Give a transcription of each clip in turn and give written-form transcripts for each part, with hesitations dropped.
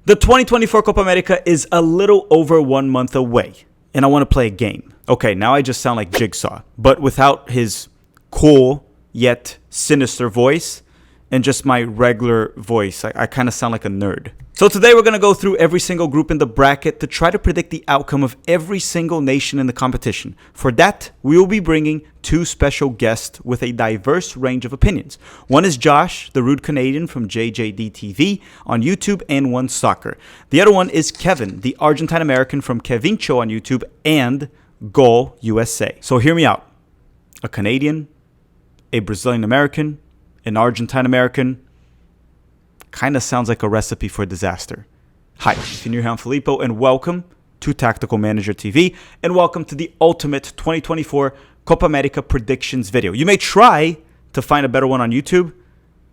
The 2024 Copa America is a little over 1 month away, and I want to play a game. Okay, now I just sound like Jigsaw, but without his cool yet sinister voice and just my regular voice. I kind of sound like a nerd. So today we're going to go through every single group in the bracket to try to predict the outcome of every single nation in the competition. For that, we will be bringing two special guests with a diverse range of opinions. One is Josh, the rude Canadian from JJD TV on YouTube and One Soccer. The other one is Kevin, the Argentine American from Kevincho on YouTube and Goal USA. So hear me out. A Canadian, a Brazilian American, an Argentine American. Kind of sounds like a recipe for disaster. Hi, if you're new here, I'm Filippo, and welcome to Tactical Manager TV, and welcome to the ultimate 2024 Copa America predictions video. You may try to find a better one on YouTube,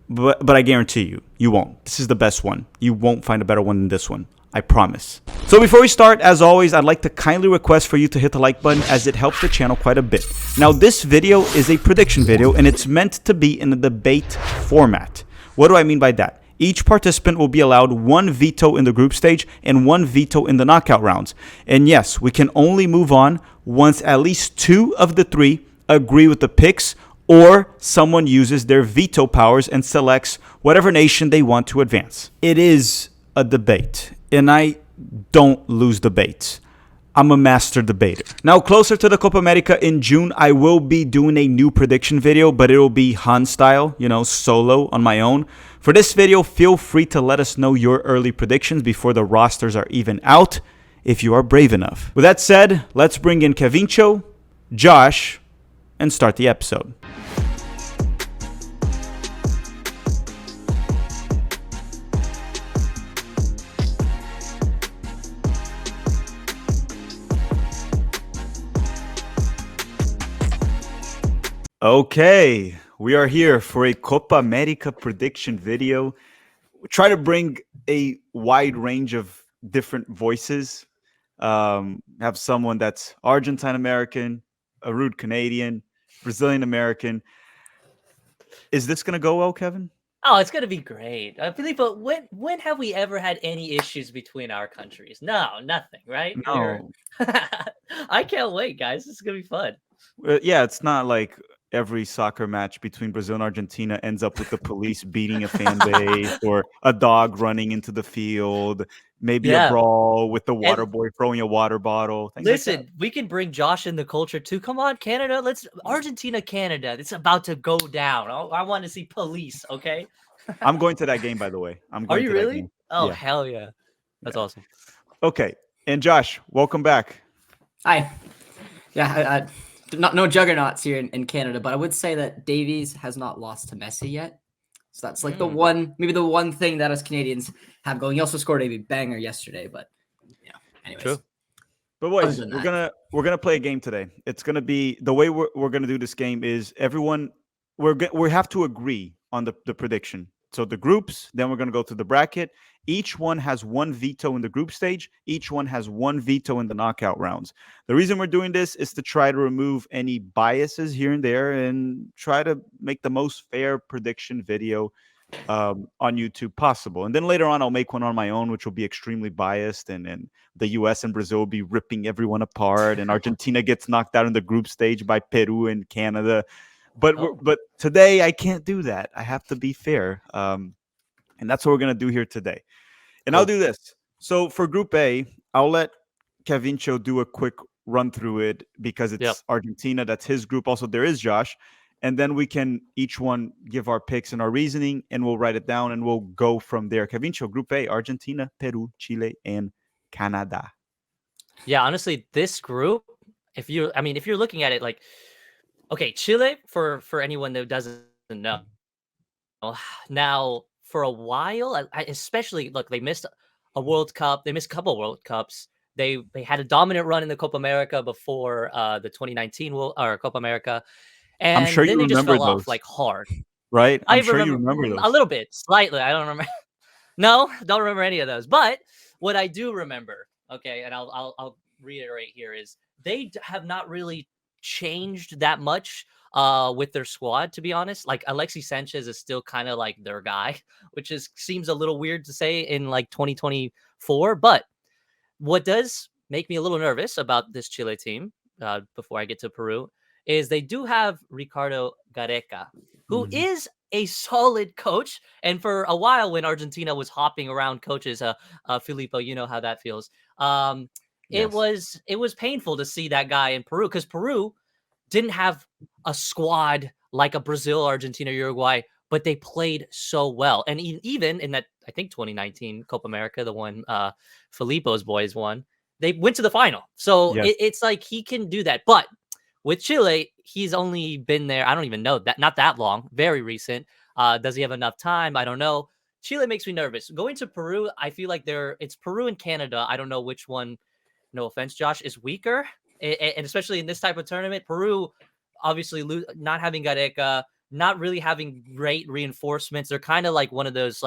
but I guarantee you, you won't. This is the best one. You won't find a better one than this one. I promise. So before we start, as always, I'd like to kindly request for you to hit the like button as it helps the channel quite a bit. Now, this video is a prediction video, and it's meant to be in a debate format. What do I mean by that? Each participant will be allowed one veto in the group stage and one veto in the knockout rounds. And yes, we can only move on once at least two of the three agree with the picks or someone uses their veto powers and selects whatever nation they want to advance. It is a debate, and I don't lose debates. I'm a master debater. Now, closer to the Copa America in June, I will be doing a new prediction video, but it will be Han style, solo on my own. For this video, feel free to let us know your early predictions before the rosters are even out, if you are brave enough. With that said, let's bring in Kevincho, Josh, and start the episode. Okay, we are here for a Copa America prediction video. We try to bring a wide range of different voices. Have someone that's Argentine American, a rude Canadian, Brazilian American. Is this gonna go well, Kevin? Oh, it's gonna be great. Filippo, when have we ever had any issues between our countries? No, nothing, right? No. I can't wait, guys. This is gonna be fun. Yeah, it's not like every soccer match between Brazil and Argentina ends up with the police beating a fan base or a dog running into the field, maybe a brawl with the water boy throwing a water bottle. Listen, we can bring Josh in the culture too. Come on, Canada. Argentina, Canada. It's about to go down. I want to see police, okay? I'm going to that game, by the way. Are you really? Oh, yeah. Hell yeah. That's awesome. Okay. And Josh, welcome back. Hi. Yeah, no juggernauts here in Canada, but I would say that Davies has not lost to Messi yet. So that's like the one thing that us Canadians have going. He also scored a banger yesterday, but anyways. True. But boys, we're gonna play a game today. It's gonna be the way we're gonna do this game is everyone we have to agree on the prediction. So the groups, then we're gonna go to the bracket. Each one has one veto in the group stage. Each one has one veto in the knockout rounds. The reason we're doing this is to try to remove any biases here and there and try to make the most fair prediction video on YouTube possible. And then later on, I'll make one on my own, which will be extremely biased. And the US and Brazil will be ripping everyone apart. And Argentina gets knocked out in the group stage by Peru and Canada. But today, I can't do that. I have to be fair. And that's what we're going to do here today. And I'll do this. So for Group A, I'll let Kevincho do a quick run through it because it's Argentina. That's his group. Also, there is Josh. And then we can each one give our picks and our reasoning, and we'll write it down, and we'll go from there. Kevincho, Group A, Argentina, Peru, Chile, and Canada. Yeah, honestly, this group, if you're looking at it like, okay, Chile, for anyone that doesn't know, now, for a while, especially, look, they missed a World Cup. They missed a couple of World Cups. They had a dominant run in the Copa America before the 2019 Copa America. And I'm sure then you they just fell those. off like hard. Right? I'm sure you remember those. A little bit, slightly. I don't remember. No, don't remember any of those. But what I do remember, okay, and I'll reiterate here, is they have not really changed that much with their squad, to be honest. Like Alexis Sanchez is still kind of like their guy, which seems a little weird to say in like 2024. But what does make me a little nervous about this Chile team, before I get to Peru, is they do have Ricardo Gareca, who Mhm. is a solid coach. And for a while, when Argentina was hopping around coaches, Filippo, you know how that feels. It Yes. was painful to see that guy in Peru, because Peru didn't have a squad like a Brazil, Argentina, Uruguay, but they played so well. And even in that, I think 2019 Copa America, the one Filippo's boys won, they went to the final. So Yes. it's like he can do that. But with Chile, he's only been there, I don't even know, that not that long, very recent. Does he have enough time? I don't know. Chile makes me nervous. Going to Peru, I feel like it's Peru and Canada. I don't know which one, no offense, Josh, is weaker. And especially in this type of tournament, Peru obviously not having Gareca, not really having great reinforcements. They're kind of like one of those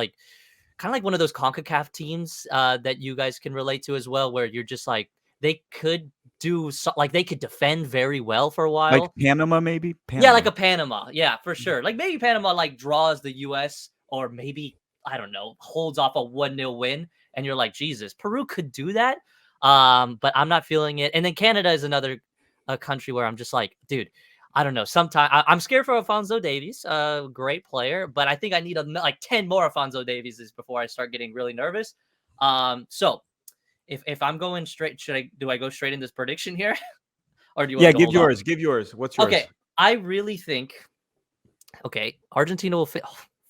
CONCACAF teams that you guys can relate to as well, where you're just like, they could they could defend very well for a Like while. Panama, maybe? Yeah, like Panama. a Panama. Yeah, for sure. Like maybe Panama like draws the US, or maybe, I don't know, holds off a 1-0 win, and you're like, Jesus, Peru could do that. But I'm not feeling it. And then Canada is another country where I'm just like, dude, I don't know. Sometimes I'm scared for Alfonso Davies, great player, but I think I need like 10 more Alfonso Davieses before I start getting really nervous. So if I'm going straight, do I go straight in this prediction here, or do you want Yeah, me to give hold off? yours. Give yours. What's Okay, yours? I really think, okay, Argentina will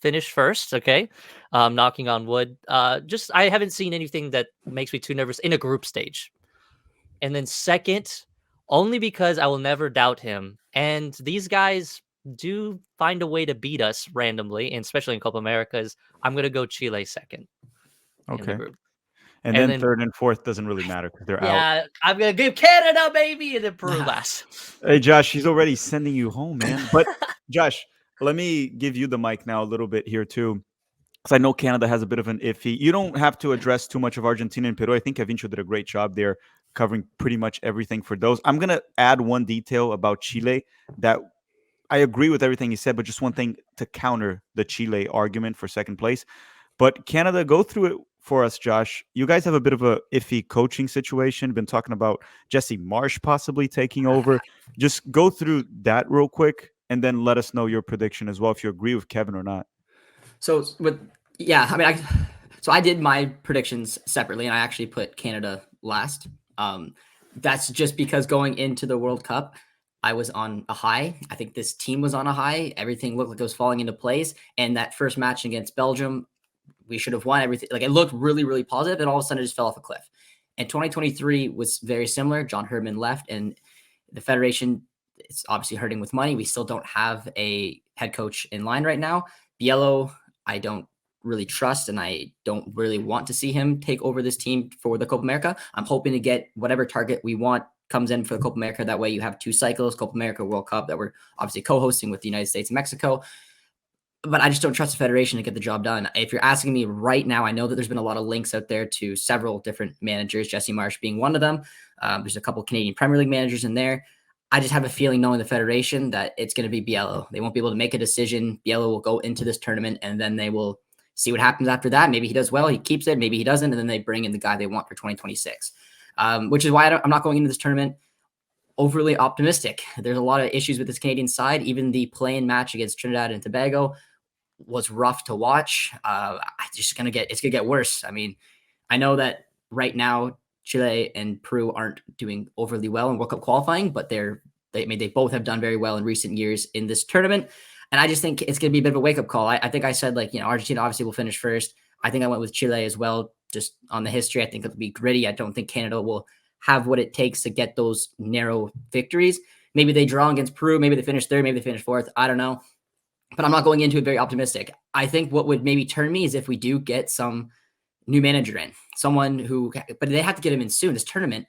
finish first. Okay, knocking on wood. Just I haven't seen anything that makes me too nervous in a group stage. And then second, only because I will never doubt him. And these guys do find a way to beat us randomly, and especially in Copa Americas. I'm gonna go Chile second in the Okay. group, And and then then third and fourth doesn't really matter because they're out. yeah, I'm gonna give Canada, baby, and then Peru last. Hey, Josh, he's already sending you home, man. But Josh, let me give you the mic now a little bit here too, because I know Canada has a bit of an iffy. You don't have to address too much of Argentina and Peru. I think Avincio did a great job there, covering pretty much everything for those. I'm gonna add one detail about Chile that I agree with everything he said, but just one thing to counter the Chile argument for second place. But Canada, go through it for us, Josh. You guys have a bit of a iffy coaching situation. Been talking about Jesse Marsh possibly taking over. Just go through that real quick, and then let us know your prediction as well, if you agree with Kevin or not. So yeah, I mean, I did my predictions separately, and I actually put Canada last. That's just because going into the World Cup, I was on a high. I think this team was on a high. Everything looked like it was falling into place. And that first match against Belgium, we should have won everything. Like it looked really, really positive, and all of a sudden it just fell off a cliff. And 2023 was very similar. John Herdman left, and the Federation is obviously hurting with money. We still don't have a head coach in line right now. Biello, I don't really trust, and I don't really want to see him take over this team for the Copa America. I'm hoping to get whatever target we want comes in for the Copa America. That way you have 2 cycles, Copa America, World Cup, that we're obviously co-hosting with the United States and Mexico. But I just don't trust the Federation to get the job done. If you're asking me right now, I know that there's been a lot of links out there to several different managers, Jesse Marsh being one of them. There's a couple of Canadian Premier League managers in there. I just have a feeling, knowing the Federation, that it's going to be Biello. They won't be able to make a decision. Biello will go into this tournament, and then they will see what happens after that. Maybe he does well, he keeps it. Maybe he doesn't, and then they bring in the guy they want for 2026, which is why I'm not going into this tournament overly optimistic. There's a lot of issues with this Canadian side. Even the play-in match against Trinidad and Tobago was rough to watch. It's gonna get worse. I mean, I know that right now Chile and Peru aren't doing overly well in World Cup qualifying, but they both have done very well in recent years in this tournament. And I just think it's gonna be a bit of a wake up call. I think I said, like, Argentina obviously will finish first. I think I went with Chile as well, just on the history. I think it'll be gritty. I don't think Canada will have what it takes to get those narrow victories. Maybe they draw against Peru. Maybe they finish third. Maybe they finish fourth. I don't know. But I'm not going into it very optimistic. I think what would maybe turn me is if we do get some new manager in, someone who, but they have to get him in soon. This tournament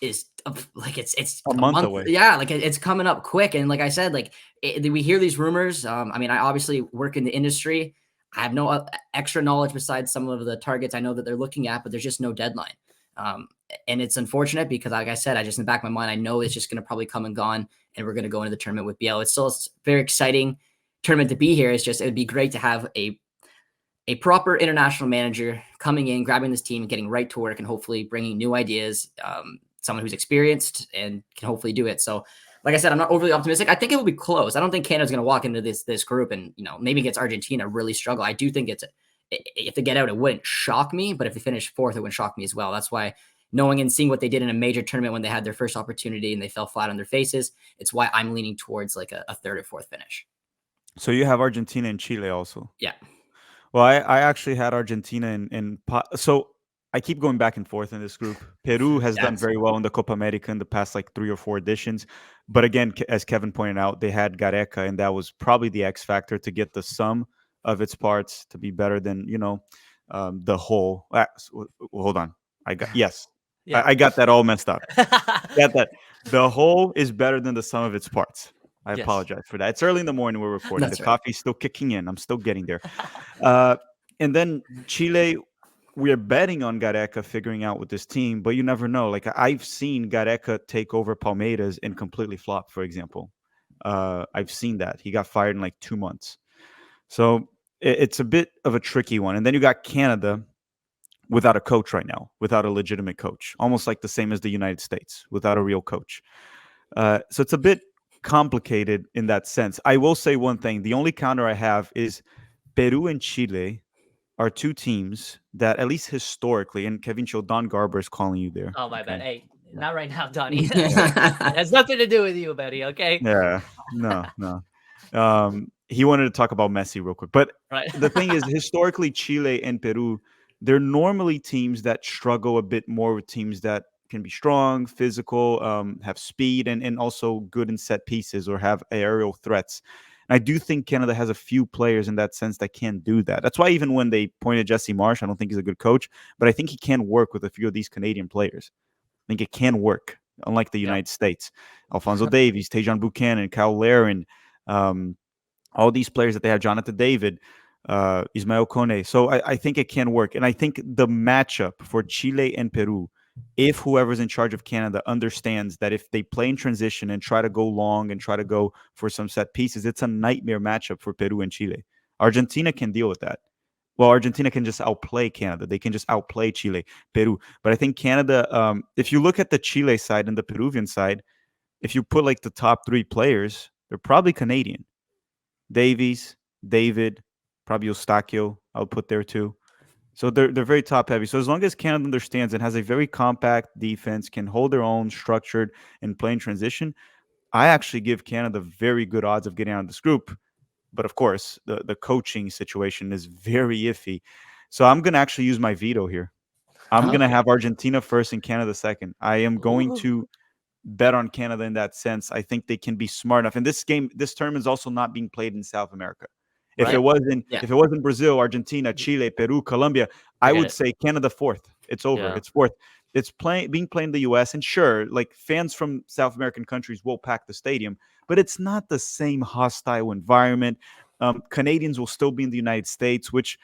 is like, it's A month away. Yeah, like it's coming up quick. And like I said, like we hear these rumors. I mean, I obviously work in the industry. I have no extra knowledge besides some of the targets I know that they're looking at, but there's just no deadline. And it's unfortunate because, like I said, I just, in the back of my mind, I know it's just going to probably come and gone and we're going to go into the tournament with Biel. It's still a very exciting tournament to be here. It's just, it would be great to have a proper international manager coming in, grabbing this team, getting right to work, and hopefully bringing new ideas, someone who's experienced and can hopefully do it. So, like I said, I'm not overly optimistic. I think it will be close. I don't think Canada's going to walk into this group and, maybe against Argentina really struggle. I do think if they get out, it wouldn't shock me, but if they finish fourth, it wouldn't shock me as well. That's why, knowing and seeing what they did in a major tournament when they had their first opportunity and they fell flat on their faces, it's why I'm leaning towards like a third or fourth finish. So you have Argentina and Chile also. Yeah. Well, I actually had Argentina so I keep going back and forth in this group. Peru has done very well in the Copa America in the past like 3 or 4 editions. But again, as Kevin pointed out, they had Gareca, and that was probably the X factor to get the sum of its parts to be better than, the whole. Hold on. I got that all messed up. Got that. The whole is better than the sum of its parts. I apologize for that. It's early in the morning. We're recording. The coffee's still kicking in. I'm still getting there. And then Chile, we're betting on Gareca figuring out with this team, but you never know. Like, I've seen Gareca take over Palmeiras and completely flop, for example. I've seen that. He got fired in like 2 months. So it's a bit of a tricky one. And then you got Canada without a coach right now, without a legitimate coach, almost like the same as the United States, without a real coach. So it's a bit complicated in that sense. I will say one thing. The only counter I have is Peru and Chile are 2 teams that, at least historically, and Kevin Don Garber is calling you there. Oh, my bad. Hey, not right now, Donnie. It has nothing to do with you, buddy, okay? Yeah, no. He wanted to talk about Messi real quick. But the thing is, historically, Chile and Peru, they're normally teams that struggle a bit more with teams that can be strong, physical, have speed, and also good in set pieces or have aerial threats. And I do think Canada has a few players in that sense that can do that. That's why even when they pointed Jesse Marsh, I don't think he's a good coach, but I think he can work with a few of these Canadian players. I think it can work, unlike the United States. Alphonso Davies, Tejan Buchanan, Kyle Larin, all these players that they have, Jonathan David, Ismael Kone. So I think it can work. And I think the matchup for Chile and Peru, if whoever's in charge of Canada understands that if they play in transition and try to go long and try to go for some set pieces, it's a nightmare matchup for Peru and Chile. Argentina can deal with that. Well, Argentina can just outplay Canada. They can just outplay Chile, Peru. But I think Canada, if you look at the Chile side and the Peruvian side, if you put like the top 3 players, they're probably Canadian. Davies, David, probably Eustáquio, I'll put there too. So they're very top heavy. So as long as Canada understands and has a very compact defense, can hold their own, structured, and play in transition, I actually give Canada very good odds of getting out of this group. But of course, the coaching situation is very iffy. So I'm going to actually use my veto here. I'm going to have Argentina first and Canada second. I am going to bet on Canada in that sense. I think they can be smart enough. And this tournament is also not being played in South America. If it wasn't Brazil, Argentina, Chile, Peru, Colombia, I would say Canada fourth. It's over. Yeah. It's fourth. It's being played in the U.S. And sure, like fans from South American countries will pack the stadium, but it's not the same hostile environment. Canadians will still be in the United States, which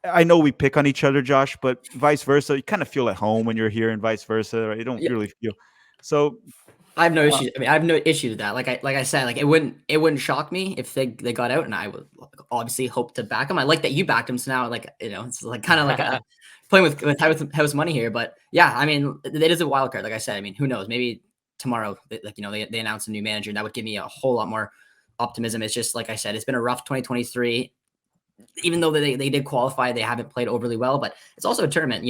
I know we pick on each other, Josh, but vice versa. You kind of feel at home when you're here, and vice versa. Right? You don't really feel so. I have no issue. I mean, I have no issue with that. Like I said, like it wouldn't shock me if they got out, and I would obviously hope to back them. I like that you backed them, so now it's like kind of like playing with house money here. But yeah, I mean, it is a wild card. Like I said, I mean, who knows? Maybe tomorrow, they announce a new manager, and that would give me a whole lot more optimism. It's just like I said, it's been a rough 2023. Even though they did qualify, they haven't played overly well, but it's also a tournament.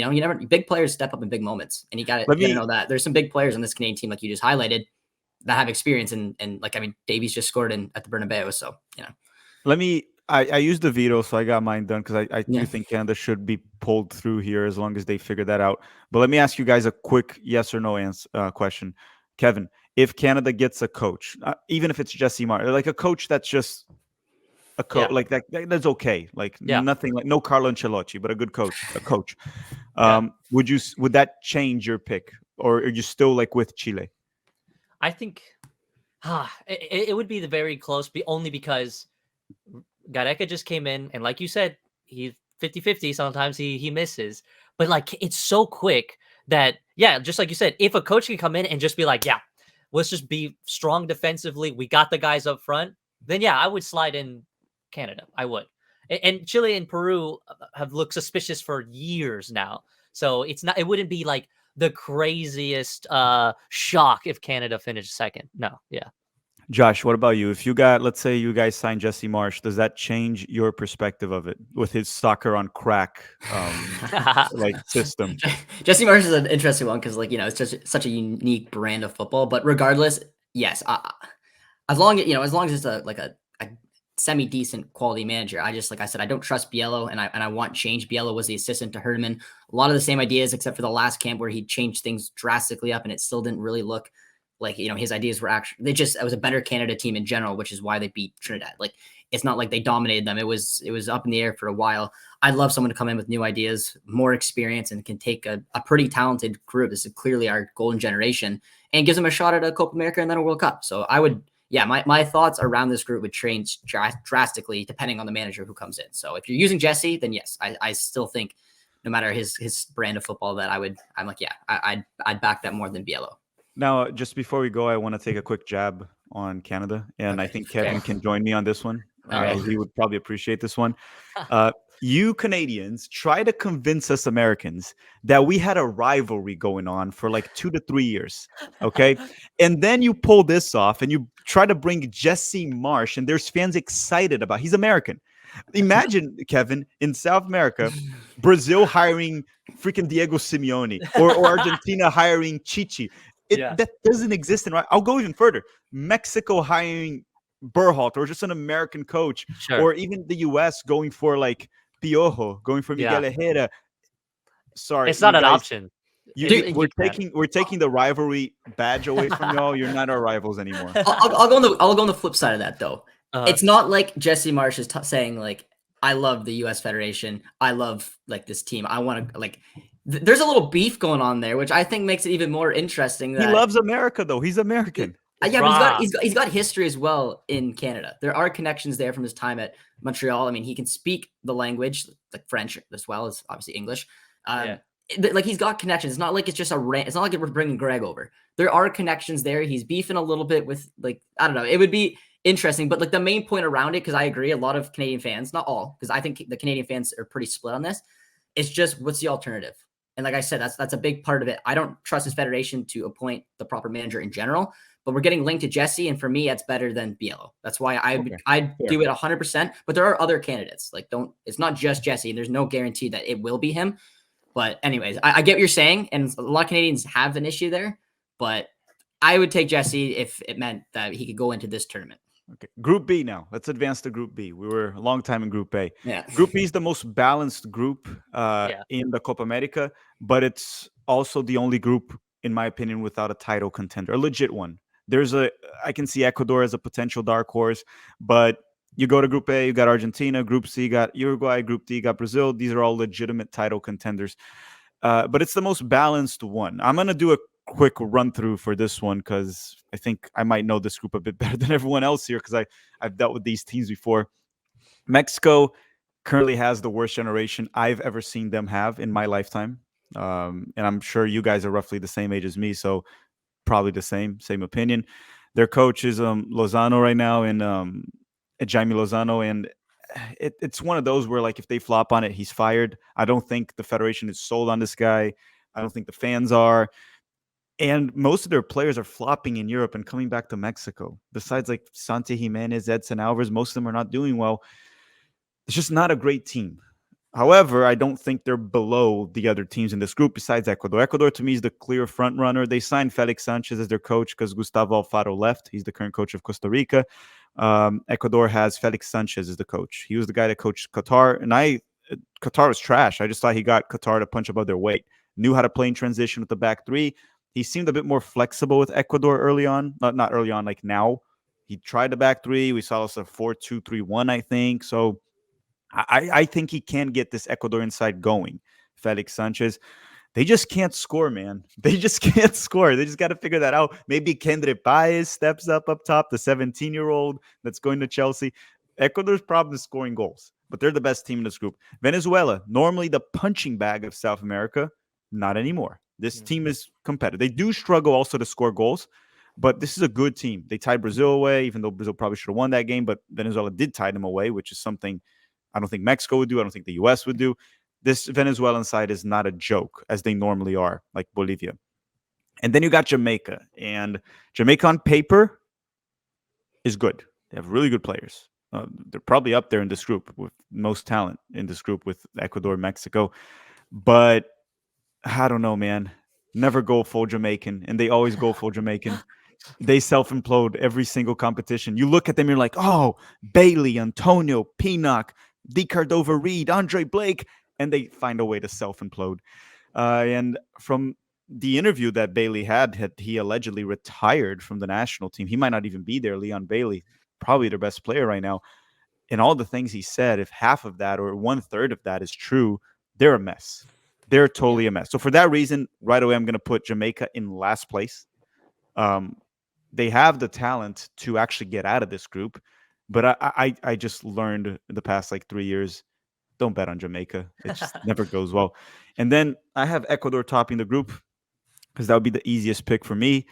Big players step up in big moments, and you got to know that there's some big players on this Canadian team, like you just highlighted, that have experience. And like, I mean, Davies just scored at the Bernabeu, so I used the veto, so I got mine done because I do think Canada should be pulled through here as long as they figure that out. But let me ask you guys a quick yes or no question, Kevin. If Canada gets a coach, even if it's Jesse Marsh, like a coach that's just a coach like that's okay. Like nothing, like no Carlo Ancelotti, but a good coach, would that change your pick, or are you still like with Chile? I think it would be the very close, only because Gareca just came in, and like you said, he's 50-50. Sometimes he misses, but like it's so quick that just like you said, if a coach can come in and just be like, let's just be strong defensively. We got the guys up front. Then yeah, I would slide in Canada. I would. And Chile and Peru have looked suspicious for years now. So it wouldn't be like the craziest shock if Canada finished second. No, yeah. Josh, what about you? If let's say you guys signed Jesse Marsh, does that change your perspective of it with his soccer on crack like system? Jesse Marsh is an interesting one because, like, it's just such a unique brand of football. But regardless, yes, as long as it's a semi decent quality manager, like I said, I don't trust Biello, and I want change. Biello was the assistant to Herman. A lot of the same ideas, except for the last camp where he changed things drastically up, and it still didn't really look like, his ideas were actually, it was a better Canada team in general, which is why they beat Trinidad. Like, it's not like they dominated them. It was up in the air for a while. I'd love someone to come in with new ideas, more experience, and can take a pretty talented group. This is clearly our golden generation, and gives them a shot at a Copa America and then a World Cup. So I would, my thoughts around this group would change drastically depending on the manager who comes in. So if you're using Jesse, then yes, I still think no matter his brand of football that I'd back that more than Biello. Now, just before we go, I want to take a quick jab on Canada, and I think Kevin can join me on this one. He would probably appreciate this one. You Canadians try to convince us Americans that we had a rivalry going on for like 2 to 3 years, okay? And then you pull this off, and you try to bring Jesse Marsh, and there's fans excited about. He's American. Imagine, Kevin, in South America, Brazil hiring freaking Diego Simeone, or Argentina hiring Chichi. That doesn't exist in. I'll go even further. Mexico hiring Berhalter, or just an American coach, or even the U.S. going for like Piojo, going for Miguel Ejeda. Sorry, it's not an option. We're taking the rivalry badge away from y'all. You're not our rivals anymore. I'll go on the flip side of that though. It's not like Jesse Marsh is saying like, I love the U.S. Federation. I love like this team. I want to like. There's a little beef going on there, which I think makes it even more interesting. He loves America, though. He's American. But he's got history as well in Canada. There are connections there from his time at Montreal. I mean, he can speak the language, like French, as well as obviously English. Like he's got connections. It's not like it's just it's not like we're bringing Greg over. There are connections there. He's beefing a little bit with, like, I don't know. It would be interesting, but like the main point around it, because I agree, a lot of Canadian fans, not all, because I think the Canadian fans are pretty split on this. It's just, what's the alternative? And like I said, that's a big part of it. I don't trust his federation to appoint the proper manager in general, but we're getting linked to Jesse, and for me, that's better than Biello. That's why I'd do it 100%. But there are other candidates. Like, it's not just Jesse, and there's no guarantee that it will be him. But anyways, I get what you're saying, and a lot of Canadians have an issue there. But I would take Jesse if it meant that he could go into this tournament. Okay, Group B now. Let's advance to Group B. We were a long time in Group A. Yeah. Group B is the most balanced group in the Copa America, but it's also the only group, in my opinion, without a title contender, a legit one. I can see Ecuador as a potential dark horse, but you go to Group A, you got Argentina. Group C, you got Uruguay. Group D, you got Brazil. These are all legitimate title contenders, but it's the most balanced one. I'm going to do a quick run through for this one because I think I might know this group a bit better than everyone else here because I've dealt with these teams before. Mexico currently has the worst generation I've ever seen them have in my lifetime. And I'm sure you guys are roughly the same age as me, so probably the same opinion. Their coach is Lozano right now, and Jaime Lozano, and it's one of those where, like, if they flop on it, he's fired. I don't think the federation is sold on this guy. I don't think the fans are. And most of their players are flopping in Europe and coming back to Mexico. Besides, like, Santi Jimenez, Edson Alvarez, most of them are not doing well. It's just not a great team. However, I don't think they're below the other teams in this group besides Ecuador. Ecuador, to me, is the clear front runner. They signed Felix Sanchez as their coach because Gustavo Alfaro left. He's the current coach of Costa Rica. Ecuador has Felix Sanchez as the coach. He was the guy that coached Qatar. And Qatar was trash. I just thought he got Qatar to punch above their weight. Knew how to play in transition with the back three. He seemed a bit more flexible with Ecuador early on. Not early on, like now. He tried the back three. We saw us a 4-2-3-1, I think. So I think he can get this Ecuadorian side going. Felix Sanchez. They just can't score, man. They just can't score. They just got to figure that out. Maybe Kendry Páez steps up top, the 17-year-old that's going to Chelsea. Ecuador's problem is scoring goals, but they're the best team in this group. Venezuela, normally the punching bag of South America, not anymore. This team is competitive. They do struggle also to score goals, But this is a good team. They tied Brazil away, even though Brazil probably should have won that game. But Venezuela did tie them away, which is something I don't think Mexico would do. I don't think the U.S. would do. This Venezuelan side is not a joke, as they normally are, like Bolivia. And then you got Jamaica. And Jamaica on paper is good. They have really good players. They're probably up there in this group with most talent in this group with Ecuador, Mexico. But I don't know, man. Never go full Jamaican, and they always go full Jamaican. They self-implode every single competition. You look at them, you're like, oh, Bailey, Antonio, Pinock, D. Cordova Reed, Andre Blake, and they find a way to self-implode. And from the interview that Bailey had he allegedly retired from the national team. He might not even be there. Leon Bailey, probably their best player right now. And all the things he said, if half of that or 1/3 of that is true, they're a mess. They're totally a mess. So for that reason, right away, I'm going to put Jamaica in last place. They have the talent to actually get out of this group. But I just learned in the past like 3 years, don't bet on Jamaica. It just never goes well. And then I have Ecuador topping the group because that would be the easiest pick for me.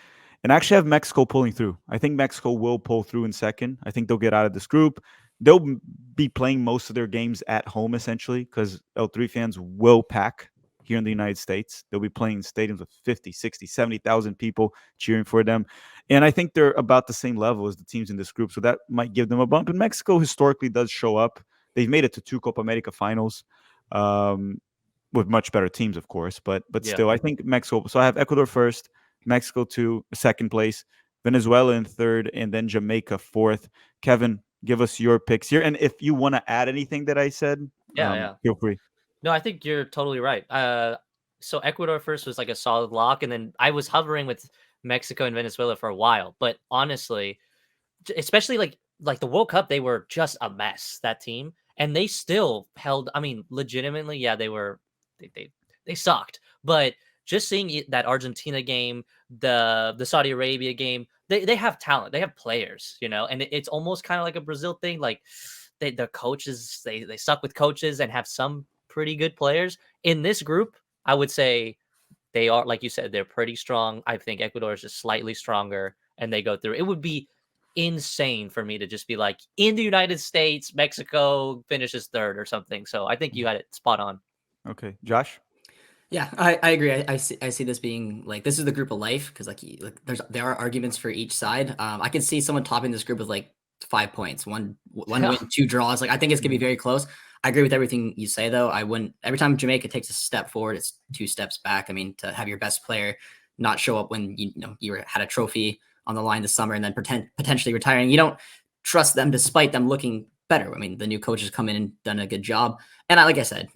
And I actually have Mexico pulling through. I think Mexico will pull through in second. I think they'll get out of this group. They'll be playing most of their games at home, essentially, because L3 fans will pack here in the United States. They'll be playing in stadiums with 50, 60, 70,000 people cheering for them. And I think they're about the same level as the teams in this group. So that might give them a bump. And Mexico historically does show up. They've made it to 2 Copa America finals. With much better teams, of course, but still, I think Mexico. So I have Ecuador first, Mexico 2, second place, Venezuela in third, and then Jamaica fourth. Kevin, give us your picks here, and if you want to add anything that I said, feel free. No, I think you're totally right. So Ecuador first was like a solid lock, and then I was hovering with Mexico and Venezuela for a while. But honestly, especially like the World Cup, they were just a mess, that team, and they still held. I mean, legitimately, yeah, they sucked. But just seeing that Argentina game, the Saudi Arabia game, they have talent, they have players, and it's almost kind of like a Brazil thing. Like the coaches, they suck with coaches and have some pretty good players. In this group, I would say they are, like you said, they're pretty strong. I think Ecuador is just slightly stronger, and they go through. It would be insane for me to just be like, in the United States, Mexico finishes third or something. So I think you had it spot on. Okay, Josh. Yeah, I agree. I see this being like, this is the group of life, because like there are arguments for each side. I could see someone topping this group with like 5 points, one win, 2 draws. Like I think it's gonna be very close. I agree with everything you say, though. I wouldn't. Every time Jamaica takes a step forward, it's 2 steps back. I mean, to have your best player not show up when you had a trophy on the line this summer and then potentially retiring, you don't trust them despite them looking better. I mean, the new coach has come in and done a good job. And like I said,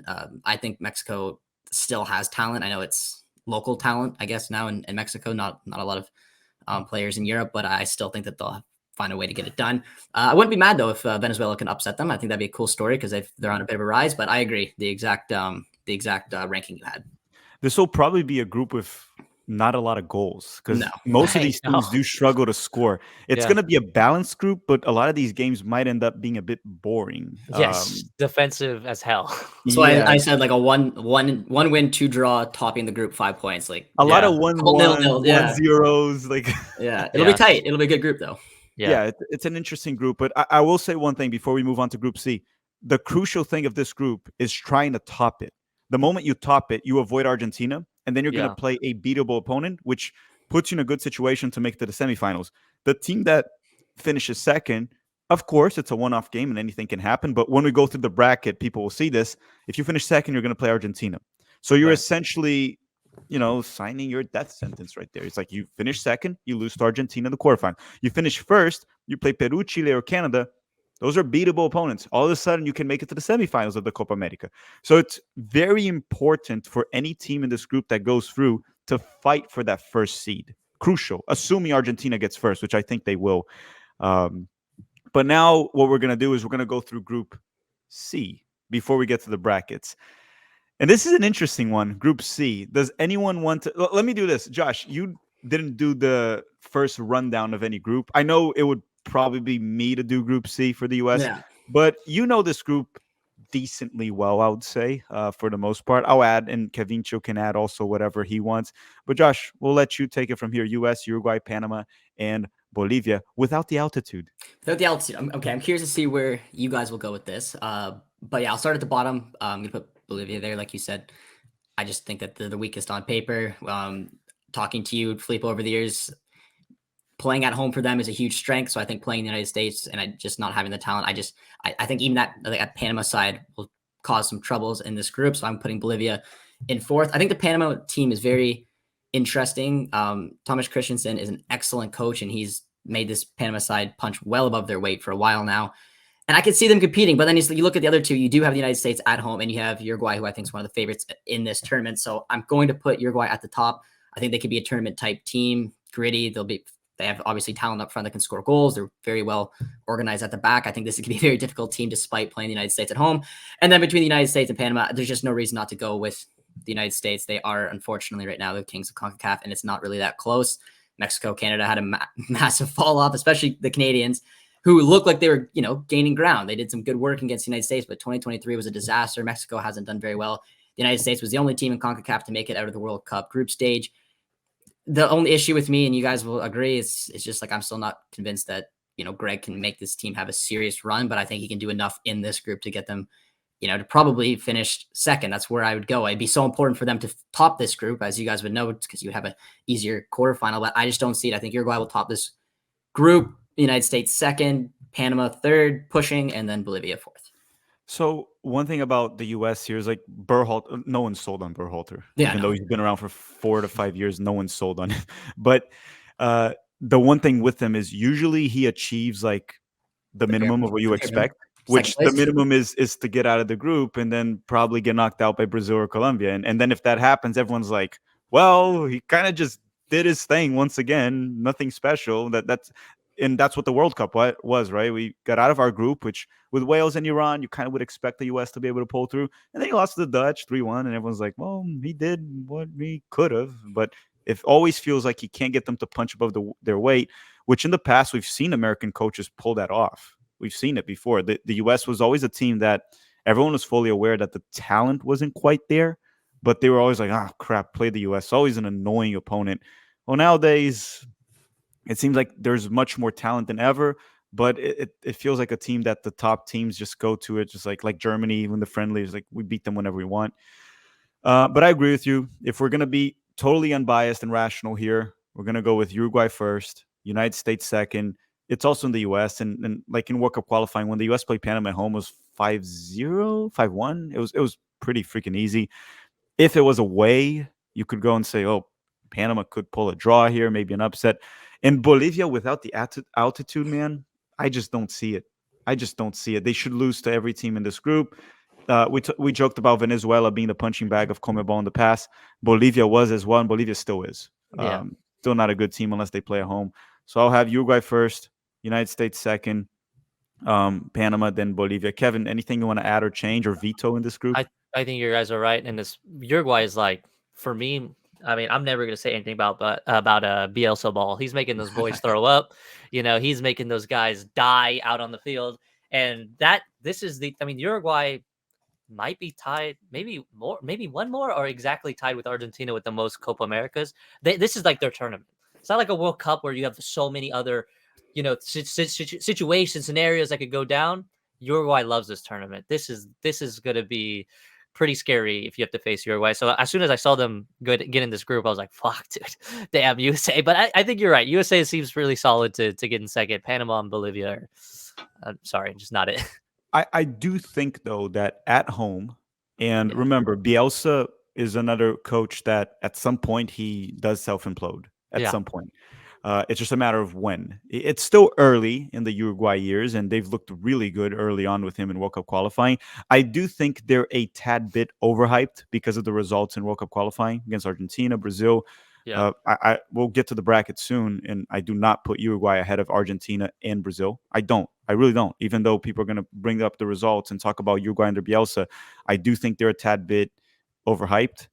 I think Mexico still has talent. I know it's local talent, I guess, now in Mexico, not a lot of players in Europe, but I still think that they'll find a way to get it done. I wouldn't be mad though if Venezuela can upset them. I think that'd be a cool story because they're on a bit of a rise. But I agree, the exact ranking you had. This will probably be a group with not a lot of goals because most of these teams do struggle to score. It's going to be a balanced group, but a lot of these games might end up being a bit boring. Yes, defensive as hell. So I said like a one win, 2 draw, topping the group, 5 points. Like a lot of 1-1, 1-0s. Like it'll be tight. It'll be a good group though. Yeah, it's an interesting group. But I will say one thing before we move on to Group C. The crucial thing of this group is trying to top it. The moment you top it, you avoid Argentina, and then you're going to play a beatable opponent, which puts you in a good situation to make it to the semifinals. The team that finishes second, of course, it's a one-off game and anything can happen. But when we go through the bracket, people will see this. If you finish second, you're going to play Argentina. So you're essentially, signing your death sentence right there. It's like you finish second, you lose to Argentina in the quarterfinal. You finish first, you play Peru, Chile, or Canada. Those are beatable opponents. All of a sudden, you can make it to the semifinals of the Copa America. So it's very important for any team in this group that goes through to fight for that first seed. Crucial, assuming Argentina gets first, which I think they will. But now what we're going to do is we're going to go through Group C before we get to the brackets. And this is an interesting one, Group C. Does anyone want to... Let me do this. Josh, you didn't do the first rundown of any group. I know it would probably be me to do Group C for the U.S., but this group decently well, I would say, for the most part. I'll add, and Kevincho can add also whatever he wants. But Josh, we'll let you take it from here. U.S., Uruguay, Panama, and Bolivia without the altitude. Without the altitude, okay, I'm curious to see where you guys will go with this. But yeah, I'll start at the bottom. I'm gonna put Bolivia there, like you said. I just think that they're the weakest on paper. Talking to you, Felipe, over the years, playing at home for them is a huge strength. So I think playing in the United States and just not having the talent, I think even that Panama side will cause some troubles in this group. So I'm putting Bolivia in fourth. I think the Panama team is very interesting. Thomas Christensen is an excellent coach, and he's made this Panama side punch well above their weight for a while now. And I could see them competing, but then you look at the other two, you do have the United States at home, and you have Uruguay, who I think is one of the favorites in this tournament. So I'm going to put Uruguay at the top. I think they could be a tournament type team, gritty. They have obviously talent up front that can score goals. They're very well organized at the back. I think this is going to be a very difficult team despite playing the United States at home. And then between the United States and Panama, there's just no reason not to go with the United States. They are, unfortunately, right now the kings of CONCACAF, and it's not really that close. Mexico, Canada had a massive fall off, especially the Canadians, who looked like they were, gaining ground. They did some good work against the United States, but 2023 was a disaster. Mexico hasn't done very well. The United States was the only team in CONCACAF to make it out of the World Cup group stage. The only issue with me, and you guys will agree, is just like I'm still not convinced that, Greg can make this team have a serious run, but I think he can do enough in this group to get them, to probably finish second. That's where I would go. It'd be so important for them to top this group, as you guys would know, because you have an easier quarterfinal, but I just don't see it. I think Uruguay will top this group. United States second, Panama third, pushing, and then Bolivia fourth. So one thing about the U.S. here is like Berhalter. No one's sold on Berhalter, even though he's been around for 4 to 5 years. No one's sold on him. But the one thing with him is usually he achieves like the minimum of what you expect, which the minimum is to get out of the group and then probably get knocked out by Brazil or Colombia. And then if that happens, everyone's like, well, he kind of just did his thing once again. Nothing special. That's what the World Cup was, right? We got out of our group, which with Wales and Iran, you kind of would expect the U.S. to be able to pull through. And then he lost to the Dutch 3-1, and everyone's like, well, he did what he could have. But it always feels like he can't get them to punch above their weight, which in the past we've seen American coaches pull that off. We've seen it before. The U.S. was always a team that everyone was fully aware that the talent wasn't quite there, but they were always like, crap, play the U.S. Always an annoying opponent. Well, nowadays, it seems like there's much more talent than ever, but it feels like a team that the top teams just go to it, just like Germany, even the friendlies, like we beat them whenever we want. But I agree with you. If we're going to be totally unbiased and rational here, we're going to go with Uruguay first, United States second. It's also in the U.S. And like in World Cup qualifying, when the U.S. played Panama at home, it was 5-0, 5-1. It was pretty freaking easy. If it was away, you could go and say, oh, Panama could pull a draw here, maybe an upset. In Bolivia, without the altitude, man, I just don't see it. They should lose to every team in this group. We joked about Venezuela being the punching bag of CONMEBOL in the past. Bolivia was as well, and Bolivia still is. Still not a good team unless they play at home. So I'll have Uruguay first, United States second, Panama, then Bolivia. Kevin, anything you want to add or change or veto in this group? I think you guys are right. And this Uruguay is like, for me, I mean, I'm never going to say anything about Bielsa ball. He's making those boys throw up. He's making those guys die out on the field. And Uruguay might be tied, maybe one more, or exactly tied with Argentina with the most Copa Americas. This is like their tournament. It's not like a World Cup where you have so many other, situations, scenarios that could go down. Uruguay loves this tournament. This is going to be pretty scary if you have to face Uruguay. So as soon as I saw them get in this group, I was like, fuck, dude, damn USA. But I think you're right. USA seems really solid to get in second. Panama and Bolivia are, sorry, just not it. I do think, though, that at home, and remember, Bielsa is another coach that at some point he does self-implode at some point. It's just a matter of when. It's still early in the Uruguay years, and they've looked really good early on with him in World Cup qualifying. I do think they're a tad bit overhyped because of the results in World Cup qualifying against Argentina, Brazil. I will get to the bracket soon, and I do not put Uruguay ahead of Argentina and Brazil. I really don't. Even though people are going to bring up the results and talk about Uruguay under Bielsa, I do think they're a tad bit overhyped.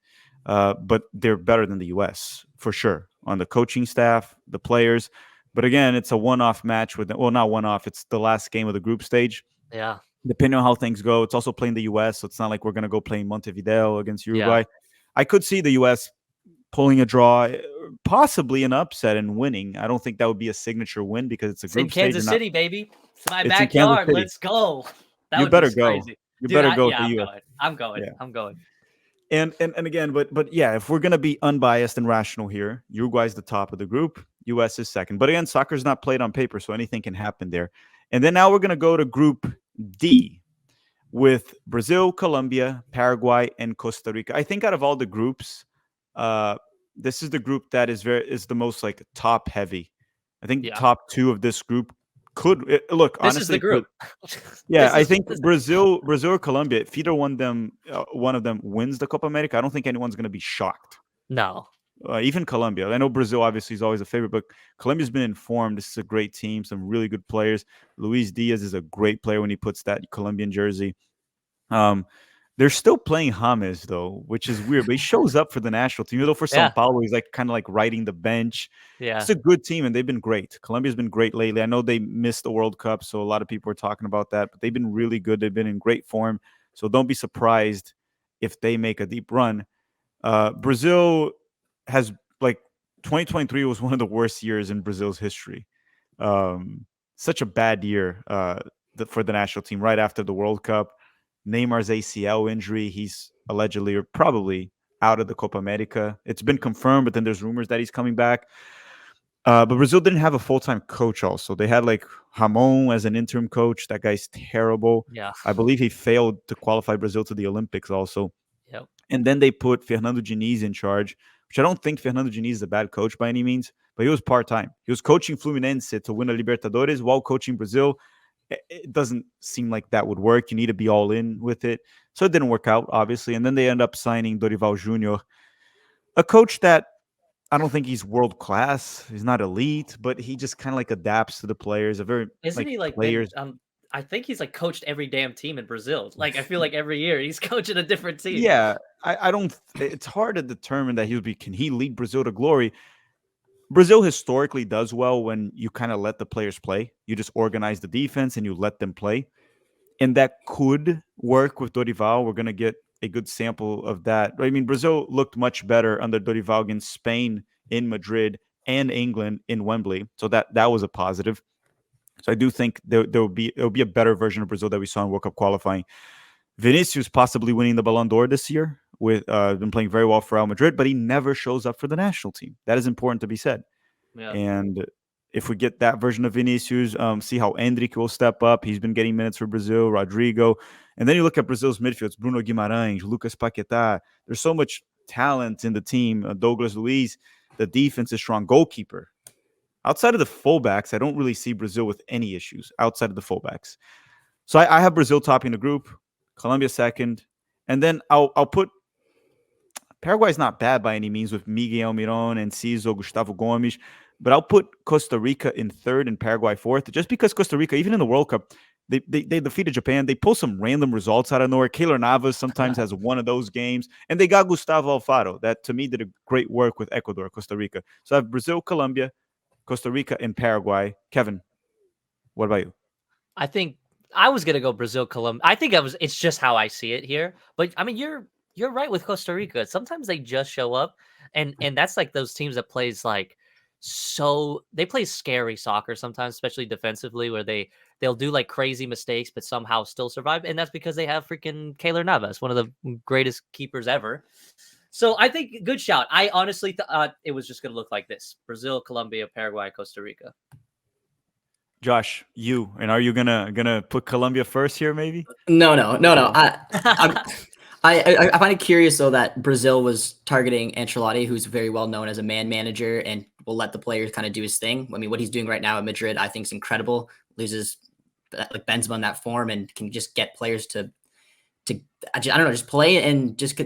But they're better than the U.S. for sure on the coaching staff, the players. But again, it's a one-off match not one-off. It's the last game of the group stage. Yeah. depending on how things go. It's also playing the U.S., so it's not like we're going to go play Montevideo against Uruguay. Yeah. I could see the U.S. pulling a draw, possibly an upset and winning. I don't think that would be a signature win because it's a It's in group stage. Kansas City, baby. It's my It's in Kansas backyard. City. Let's go. That You would be better go. crazy. You Dude, better go yeah, to I'm US. going. I'm going. Yeah. I'm going. And again, but yeah, if we're gonna be unbiased and rational here, Uruguay's the top of the group, US is second. But again, soccer's not played on paper, so anything can happen there. And then now we're gonna go to Group D with Brazil, Colombia, Paraguay, and Costa Rica. I think out of all the groups, this is the group that is the most like top heavy. I think Yeah. top two of this group could look This honestly. is the group. Yeah, I This think is- Brazil or Colombia, if either one of them wins the Copa America, I don't think anyone's going to be shocked. No. Even Colombia. I know Brazil obviously is always a favorite, but Colombia's been informed. This is a great team, some really good players. Luis Diaz is a great player when he puts that Colombian jersey. They're still playing James though, which is weird, but he shows up for the national team. Though for Sao Yeah. Paulo, he's like kind of like riding the bench. Yeah. It's a good team, and they've been great. Colombia's been great lately. I know they missed the World Cup, so a lot of people are talking about that, but they've been really good. They've been in great form, so don't be surprised if they make a deep run. Brazil has like 2023 was one of the worst years in Brazil's history. Such a bad year for the national team right after the World Cup. Neymar's ACL injury. He's allegedly or probably out of the Copa America. It's been confirmed, but then there's rumors that he's coming back. But Brazil didn't have a full-time coach also. They had like Ramon as an interim coach. That guy's terrible. Yeah. I believe he failed to qualify Brazil to the Olympics also. Yep. And then they put Fernando Diniz in charge, which I don't think Fernando Diniz is a bad coach by any means, but he was part-time. He was coaching Fluminense to win a Libertadores while coaching Brazil. It doesn't seem like that would work. You need to be all in with it. So it didn't work out, obviously. And then they end up signing Dorival Jr., a coach that I don't think he's world class. He's not elite, but he just kind of like adapts to the players. A very Isn't he like players. I think he's like coached every damn team in Brazil. Like I feel like every year he's coaching a different team. Yeah, I don't. It's hard to determine that can he lead Brazil to glory. Brazil historically does well when you kind of let the players play. You just organize the defense and you let them play. And that could work with Dorival. We're going to get a good sample of that. I mean, Brazil looked much better under Dorival against Spain in Madrid and England in Wembley. So that was a positive. So I do think there will be a better version of Brazil that we saw in World Cup qualifying. Vinicius possibly winning the Ballon d'Or this year with been playing very well for Real Madrid, but he never shows up for the national team. That is important to be said. Yeah. And if we get that version of Vinicius, see how Endrick will step up. He's been getting minutes for Brazil, Rodrigo. And then you look at Brazil's midfield. It's Bruno Guimarães, Lucas Paquetá. There's so much talent in the team. Douglas Luiz, the defense is strong. Goalkeeper. Outside of the fullbacks, I don't really see Brazil with any issues outside of the fullbacks. So I have Brazil topping the group, Colombia second, and then I'll put Paraguay's not bad by any means with Miguel Miron, Enciso, Gustavo Gomes, but I'll put Costa Rica in third and Paraguay fourth, just because Costa Rica, even in the World Cup, they defeated Japan. They pull some random results out of nowhere. Keylor Navas sometimes has one of those games, and they got Gustavo Alfaro that to me did a great work with Ecuador, Costa Rica. So I have Brazil, Colombia, Costa Rica, and Paraguay. Kevin, what about you? I think I was gonna go Brazil, Colombia. I think it's just how I see it here. But I mean, you're right with Costa Rica. Sometimes they just show up, and that's like those teams that plays like they play scary soccer sometimes, especially defensively, where they'll do like crazy mistakes but somehow still survive, and that's because they have freaking Keylor Navas, one of the greatest keepers ever. So I think good shout. I honestly thought it was just gonna look like this: Brazil, Colombia, Paraguay, Costa Rica. Josh, are you gonna put Colombia first here? Maybe No. I find it curious though that Brazil was targeting Ancelotti, who's very well known as a man manager and will let the players kind of do his thing. I mean, what he's doing right now at Madrid, I think is incredible. Loses like Benzema in that form and can just get players to I don't know, just play and just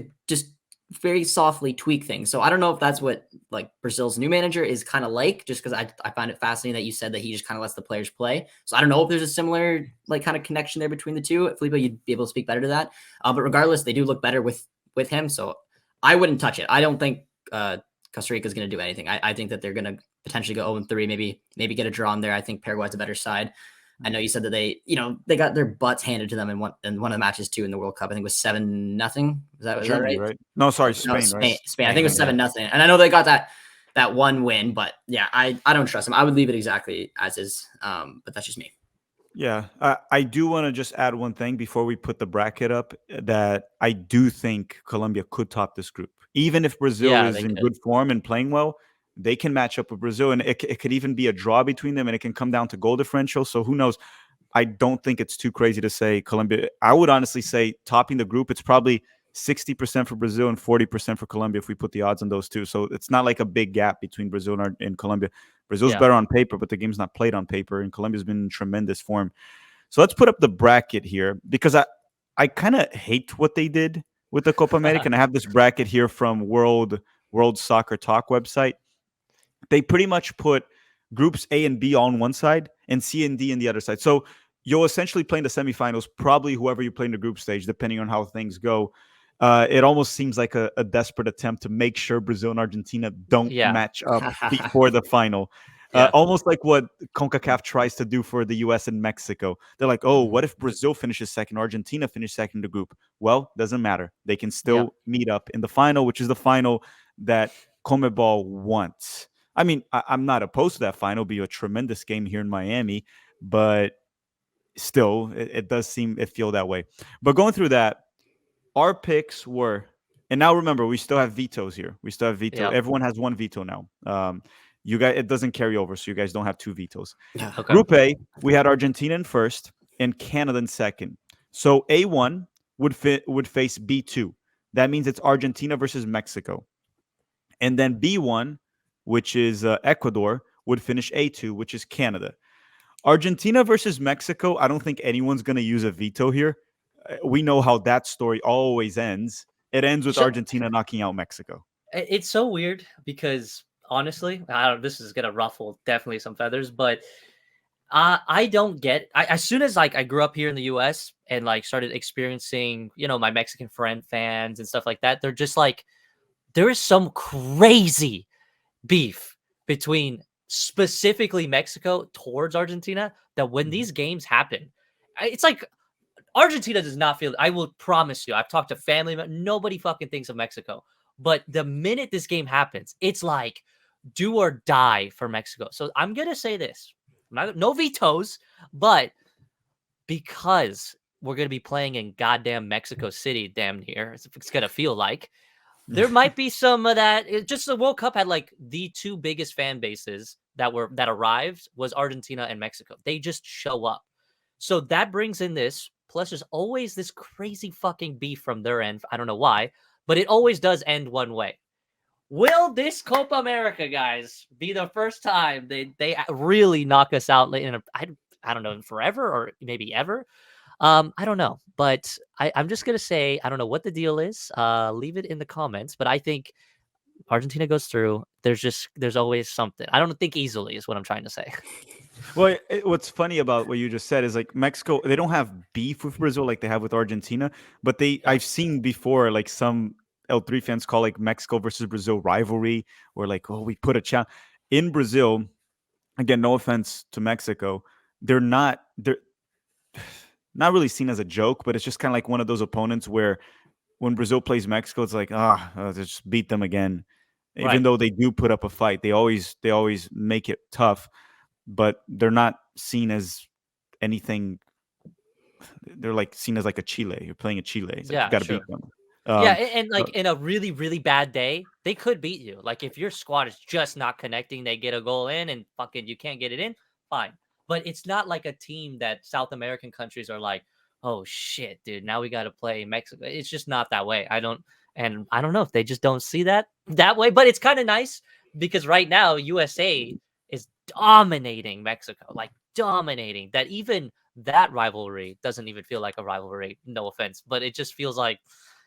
very softly tweak things. So I don't know if that's what like Brazil's new manager is kind of like, just because I find it fascinating that you said that he just kind of lets the players play. So I don't know if there's a similar like kind of connection there between the two. Felipe, you'd be able to speak better to that. But regardless, they do look better with him. So I wouldn't touch it. I don't think Costa Rica is going to do anything. I think that they're going to potentially go 0-3, maybe get a draw in there. I think Paraguay's a better side. I know you said that they got their butts handed to them in one of the matches too in the World Cup. I think it was 7-0. Was that Germany, right? right? No, sorry, No, Spain, right? Spain. I think it was 7-0. And I know they got that one win, but yeah, I don't trust them. I would leave it exactly as is. But that's just me. Yeah, I do want to just add one thing before we put the bracket up, that I do think Colombia could top this group. Even if Brazil Yeah, is they in could. good form and playing well, they can match up with Brazil, and it could even be a draw between them, and it can come down to goal differential. So who knows? I don't think it's too crazy to say Colombia. I would honestly say topping the group, it's probably 60% for Brazil and 40% for Colombia if we put the odds on those two. So it's not like a big gap between Brazil and Colombia. Brazil's Yeah. better on paper, but the game's not played on paper, and Colombia's been in tremendous form. So let's put up the bracket here, because I kind of hate what they did with the Copa America, and I have this bracket here from World Soccer Talk website. They pretty much put groups A and B on one side and C and D on the other side. So you'll essentially play in the semifinals, probably whoever you play in the group stage, depending on how things go. It almost seems like a desperate attempt to make sure Brazil and Argentina don't Yeah. match up before the final. Yeah. Almost like what CONCACAF tries to do for the U.S. and Mexico. They're like, oh, Mhm. what if Brazil finishes second, Argentina finishes second in the group? Well, doesn't matter. They can still meet up in the final, which is the final that CONMEBOL wants. I mean, I'm not opposed to that final. It'll be a tremendous game here in Miami, but still, it does feel that way. But going through that, our picks were, and now remember, we still have vetoes here. We still have veto. Yep. Everyone has one veto now. You guys, it doesn't carry over, so you guys don't have two vetoes. Yeah. Okay. Group A, we had Argentina in first and Canada in second. So A1 would face B2. That means it's Argentina versus Mexico. And then B1, which is Ecuador, would finish A2, which is Canada. Argentina versus Mexico, I don't think anyone's going to use a veto here. We know how that story always ends. It ends with So- Argentina knocking out Mexico. It's so weird because honestly, this is gonna ruffle definitely some feathers, but I don't get. As soon as I grew up here in the U.S. and started experiencing my Mexican fans and stuff like that, they're just like there is some crazy beef between specifically Mexico towards Argentina that when these games happen, it's like Argentina does not feel. I will promise you. I've talked to family. Nobody fucking thinks of Mexico. But the minute this game happens, it's like do or die for Mexico. So I'm gonna say this: no vetoes, but because we're gonna be playing in goddamn Mexico City, damn near, it's gonna feel like there might be some of that. Just the World Cup had the two biggest fan bases that arrived was Argentina and Mexico. They just show up. So that brings in this. Plus, there's always this crazy fucking beef from their end. I don't know why, but it always does end one way. Will this Copa America, guys, be the first time they really knock us out in I don't know, forever or maybe ever? I don't know, but I'm just gonna say I don't know what the deal is. Leave it in the comments, but I think Argentina goes through. There's always something. I don't think easily is what I'm trying to say. Well, what's funny about what you just said is Mexico, they don't have beef with Brazil like they have with Argentina, but I've seen before some L3 fans call Mexico versus Brazil rivalry, or oh, we put a challenge in Brazil. Again, no offense to Mexico, they're not really seen as a joke, but it's just kind of like one of those opponents where when Brazil plays Mexico, it's like just beat them again. Even Right. though they do put up a fight, they always make it tough, but they're not seen as anything. They're seen as a Chile. You're playing a Chile. It's you got to beat them. Yeah, and in a really, really bad day, they could beat you. If your squad is just not connecting, they get a goal in and fucking you can't get it in, fine. But it's not like a team that South American countries are like, oh shit, dude, now we got to play Mexico. It's just not that way. I don't know if they just don't see that way, but it's kind of nice because right now USA is dominating Mexico, dominating that even that rivalry doesn't even feel like a rivalry. No offense, but it just feels like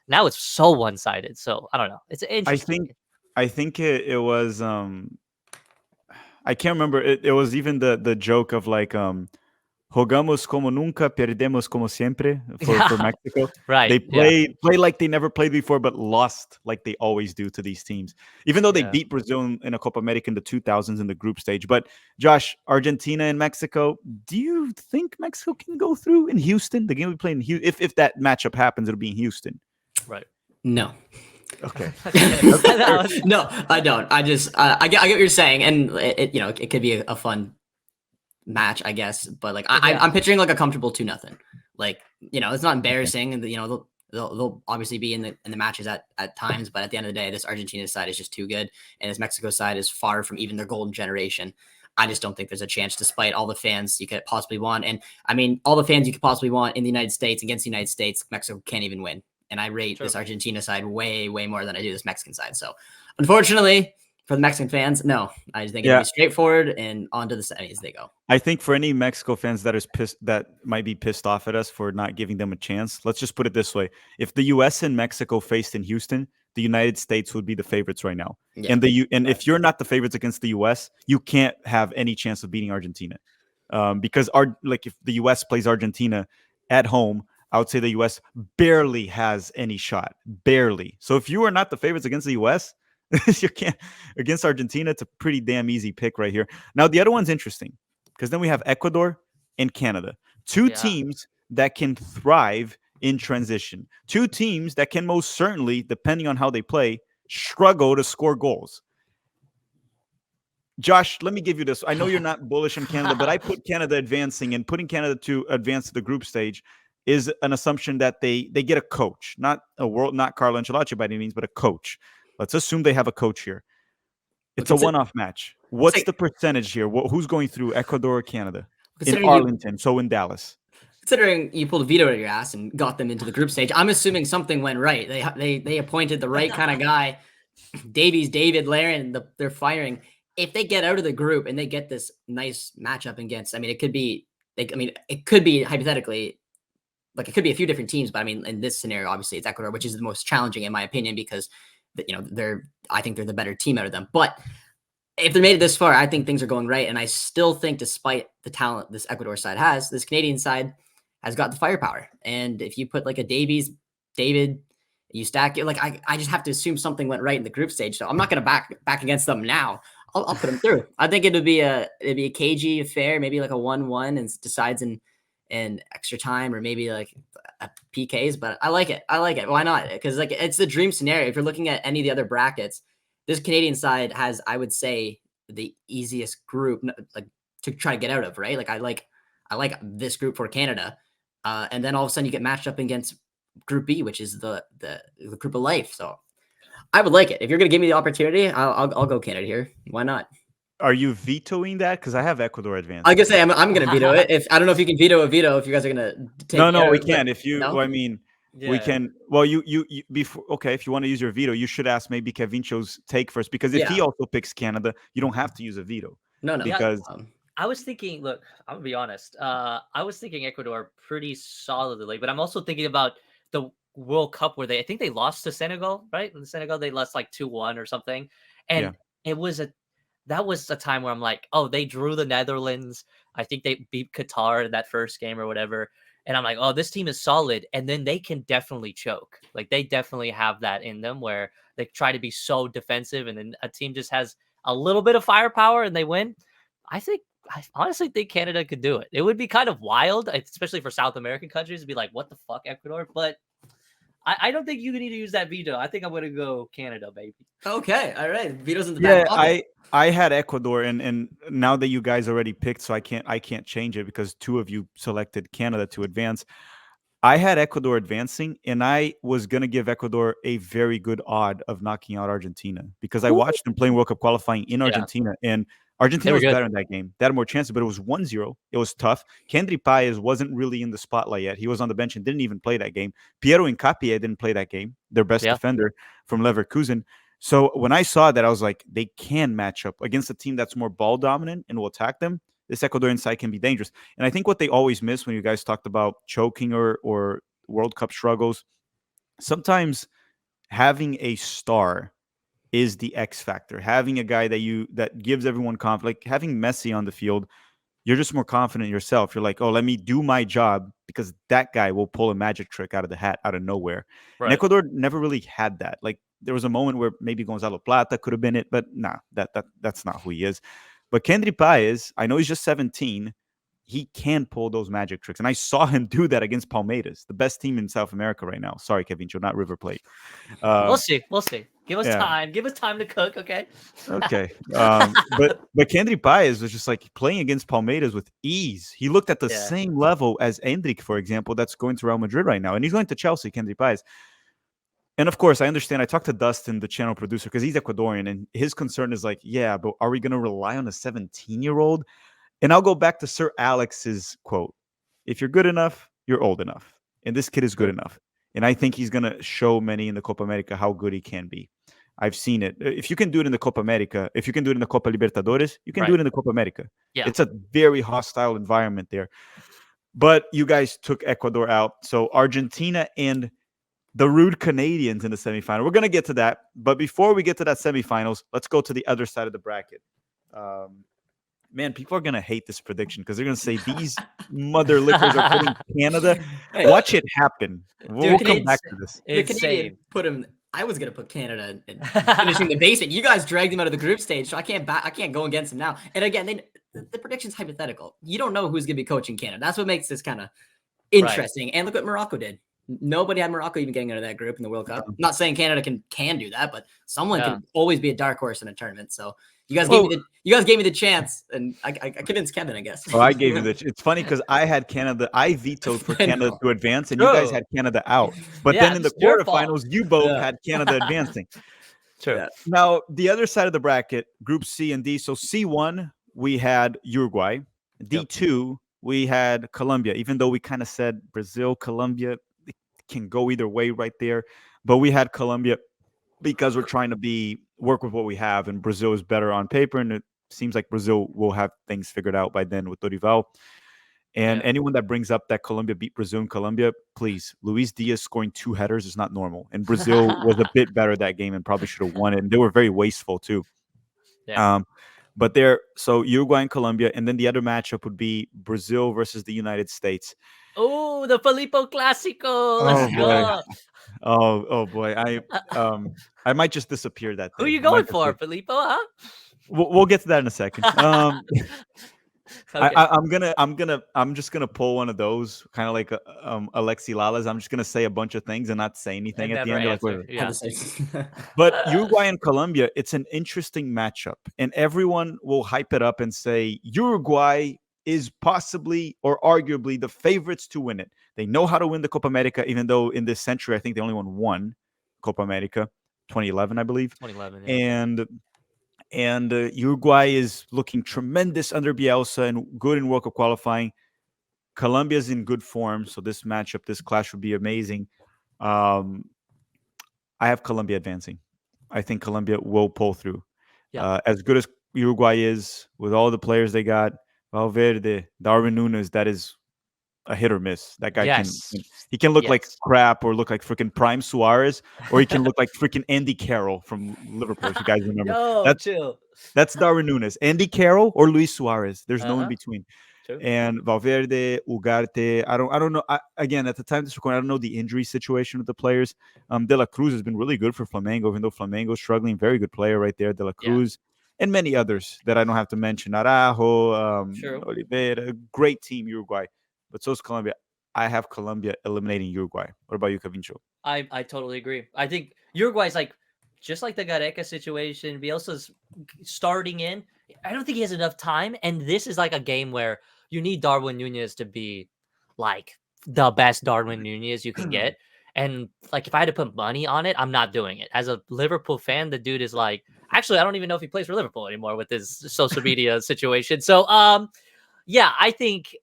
now it's so one-sided. So I don't know. It's interesting. I think it was I can't remember. It was even the joke of Jogamos como nunca, perdemos como siempre for Mexico. Right. They play like they never played before, but lost like they always do to these teams. Even though they Yeah. beat Brazil in a Copa America in the 2000s in the group stage. But Josh, Argentina and Mexico, do you think Mexico can go through in Houston? The game we play in Houston, if that matchup happens, it'll be in Houston. Right. No. Okay. No, I don't. I just I get what you're saying, and it could be a fun match, I guess. But like I'm picturing like a comfortable 2-0. Like it's not embarrassing, and they'll obviously be in the matches at times. But at the end of the day, this Argentina side is just too good, and this Mexico side is far from even their golden generation. I just don't think there's a chance, despite all the fans you could possibly want. And I mean, all the fans you could possibly want in the United States against the United States, Mexico can't even win. And I rate this Argentina side way, way more than I do this Mexican side. So unfortunately for the Mexican fans, no, I just think it'll be straightforward and on to the semis they go. I think for any Mexico fans that might be pissed off at us for not giving them a chance, let's just put it this way. If the US and Mexico faced in Houston, the United States would be the favorites right now. Yeah. And if you're not the favorites against the US, you can't have any chance of beating Argentina. Because if the US plays Argentina at home, I would say the US barely has any shot. Barely. So if you are not the favorites against the US, you can't against Argentina. It's a pretty damn easy pick right here. Now, the other one's interesting because then we have Ecuador and Canada. Two teams that can thrive in transition. Two teams that can most certainly, depending on how they play, struggle to score goals. Josh, let me give you this. I know you're not bullish on Canada, but I put Canada advancing, and putting Canada to advance to the group stage is an assumption that they get a coach, not Carlo Ancelotti by any means, but a coach. Let's assume they have a coach here. It's a one-off match. What's the percentage here? Who's going through, Ecuador or Canada? In Arlington, so in Dallas. Considering you pulled a veto out of your ass and got them into the group stage, I'm assuming something went right. They appointed the right kind of guy. David, Laren, they're firing. If they get out of the group and they get this nice matchup against, it could be hypothetically, like it could be a few different teams, but in this scenario, obviously it's Ecuador, which is the most challenging in my opinion because I think they're the better team out of them. But if they made it this far, I think things are going right. And I still think, despite the talent this Ecuador side has, this Canadian side has got the firepower. And if you put like a David, you stack it, like I just have to assume something went right in the group stage. So I'm not going to back against them now. I'll put them through. I think it'd be a cagey affair, maybe like a 1-1 and decides in extra time, or maybe like a PKs. But I like it. Why not? Because like it's the dream scenario. If you're looking at any of the other brackets, this Canadian side has, I would say, the easiest group like to try to get out of. Right? Like I like this group for Canada, and then all of a sudden you get matched up against Group B, which is the group of life. So I would like it. If you're going to give me the opportunity, I'll go Canada here. Why not? Are you vetoing that? Because I have Ecuador advanced. I guess I'm going to veto it. If I don't know if you can veto a veto, if you guys are going to take. No, we can. If you, no? We can. Well, you before. Okay, if you want to use your veto, you should ask maybe Kevincho's take first, because if he also picks Canada, you don't have to use a veto. No. Because I was thinking. Look, I'm gonna be honest. I was thinking Ecuador pretty solidly, but I'm also thinking about the World Cup where I think they lost to Senegal, right? In Senegal, they lost like 2-1 or something, and that was a time where I'm like, oh, they drew the Netherlands. I think they beat Qatar in that first game or whatever. And I'm like, oh, this team is solid. And then they can definitely choke. Like they definitely have that in them where they try to be so defensive and then a team just has a little bit of firepower and they win. I honestly think Canada could do it. It would be kind of wild, especially for South American countries to be like, what the fuck, Ecuador? But I don't think you need to use that veto. I think I'm going to go Canada, baby. Okay. All right. Veto's in the back. Yeah, I had Ecuador, and now that you guys already picked, so I can't change it because two of you selected Canada to advance. I had Ecuador advancing, and I was going to give Ecuador a very good odd of knocking out Argentina because I watched them playing World Cup qualifying in Argentina, and Argentina was better in that game. They had more chances, but it was 1-0. It was tough. Kendry Páez wasn't really in the spotlight yet. He was on the bench and didn't even play that game. Piero Hincapié didn't play that game, their best defender from Leverkusen. So when I saw that, I was like, they can match up against a team that's more ball dominant and will attack them. This Ecuadorian side can be dangerous. And I think what they always miss when you guys talked about choking or World Cup struggles, sometimes having a star is the X factor. Having a guy that gives everyone confidence, like having Messi on the field, You're just more confident in yourself. You're like, oh, let me do my job because that guy will pull a magic trick out of the hat, out of nowhere. And Right. Ecuador never really had that. Like there was a moment where maybe Gonzalo Plata could have been it, but nah, that's not who he is. But Kendry Páez, I know he's just 17. He can pull those magic tricks. And I saw him do that against Palmeiras, the best team in South America right now. Sorry, Kevincho, not River Plate. We'll see. We'll see. Give us yeah. time. Give us time to cook, okay? Okay. But Kendry Páez was just like playing against Palmeiras with ease. He looked at the Yeah. same level as Endrick, for example, that's going to Real Madrid right now. And he's going to Chelsea, Kendry Páez. And of course, I understand. I talked to Dustin, the channel producer, because he's Ecuadorian, and his concern is like, yeah, but are we going to rely on a 17-year-old? And I'll go back to Sir Alex's quote. If you're good enough, you're old enough. And this kid is good enough. And I think he's going to show many in the Copa America how good he can be. I've seen it. If you can do it in the Copa America, if you can do it in the Copa Libertadores, you can do it in the Copa America. Yeah. It's a very hostile environment there. But you guys took Ecuador out. So Argentina and the rude Canadians in the semifinal. We're going to get to that. But before we get to that semifinals, let's go to the other side of the bracket. Man, people are going to hate this prediction because they're going to say these mother lickers are putting Canada. Watch it happen. We'll come back to this. The Canadian put him. I was going to put Canada in finishing the basement. You guys dragged him out of the group stage, so I can't go against him now. And again, the prediction's hypothetical. You don't know who's going to be coaching Canada. That's what makes this kind of interesting. Right. And look what Morocco did. Nobody had Morocco even getting out of that group in the World Cup. I'm not saying Canada can do that, but someone can always be a dark horse in a tournament. So you guys gave me the chance, and I convinced Kevin, I guess. Oh, I gave you the. It's funny because I had Canada. I vetoed for Canada to advance, and you guys had Canada out. But then in the quarterfinals, you both had Canada advancing. True. Yeah. Now the other side of the bracket, Group C and D. So C1 we had Uruguay. D2 we had Colombia. Even though we kind of said Brazil, Colombia can go either way right there, but we had Colombia because we're trying to work with what we have, and Brazil is better on paper, and it seems like Brazil will have things figured out by then with Dorival. And anyone that brings up that Colombia beat Brazil in Colombia, please, Luis Diaz scoring 2 headers is not normal. And Brazil was a bit better that game and probably should have won it. And they were very wasteful too. Yeah. But so Uruguay and Colombia, and then the other matchup would be Brazil versus the United States. Oh, the Filippo Clásico. Let's go. Oh boy. I might just disappear that day. Who are you going for, Filippo, huh? We'll get to that in a second. Okay. I'm just gonna pull one of those, kind of like Alexi Lalas. I'm just gonna say a bunch of things and not say anything at the end. But Uruguay and Colombia, it's an interesting matchup, and everyone will hype it up and say Uruguay is possibly or arguably the favorites to win it. They know how to win the Copa America, even though in this century I think they only won one Copa America, 2011, I believe. 2011, yeah. And Uruguay is looking tremendous under Bielsa and good in World Cup qualifying. Colombia is in good form, so this matchup, this clash would be amazing. I have Colombia advancing. I think Colombia will pull through. Yeah. As good as Uruguay is, with all the players they got, Valverde, Darwin Núñez, that is a hit or miss. That guy can look like crap or look like freaking Prime Suarez, or he can look like freaking Andy Carroll from Liverpool, if you guys remember. That's Darwin Núñez. Andy Carroll or Luis Suarez. There's no in between. True. And Valverde, Ugarte, I don't know. Again, at the time of this recording, I don't know the injury situation with the players. De La Cruz has been really good for Flamengo, even though Flamengo's struggling. Very good player right there, De La Cruz. And many others that I don't have to mention. Araujo, Oliveira, great team, Uruguay. But so is Colombia. I have Colombia eliminating Uruguay. What about you, Cavincho? I totally agree. I think Uruguay's just like the Gareca situation. Bielsa's starting in. I don't think he has enough time. And this is like a game where you need Darwin Núñez to be like the best Darwin Núñez you can get. And like if I had to put money on it, I'm not doing it. As a Liverpool fan, the dude is like, actually, I don't even know if he plays for Liverpool anymore with his social media situation. So yeah, I think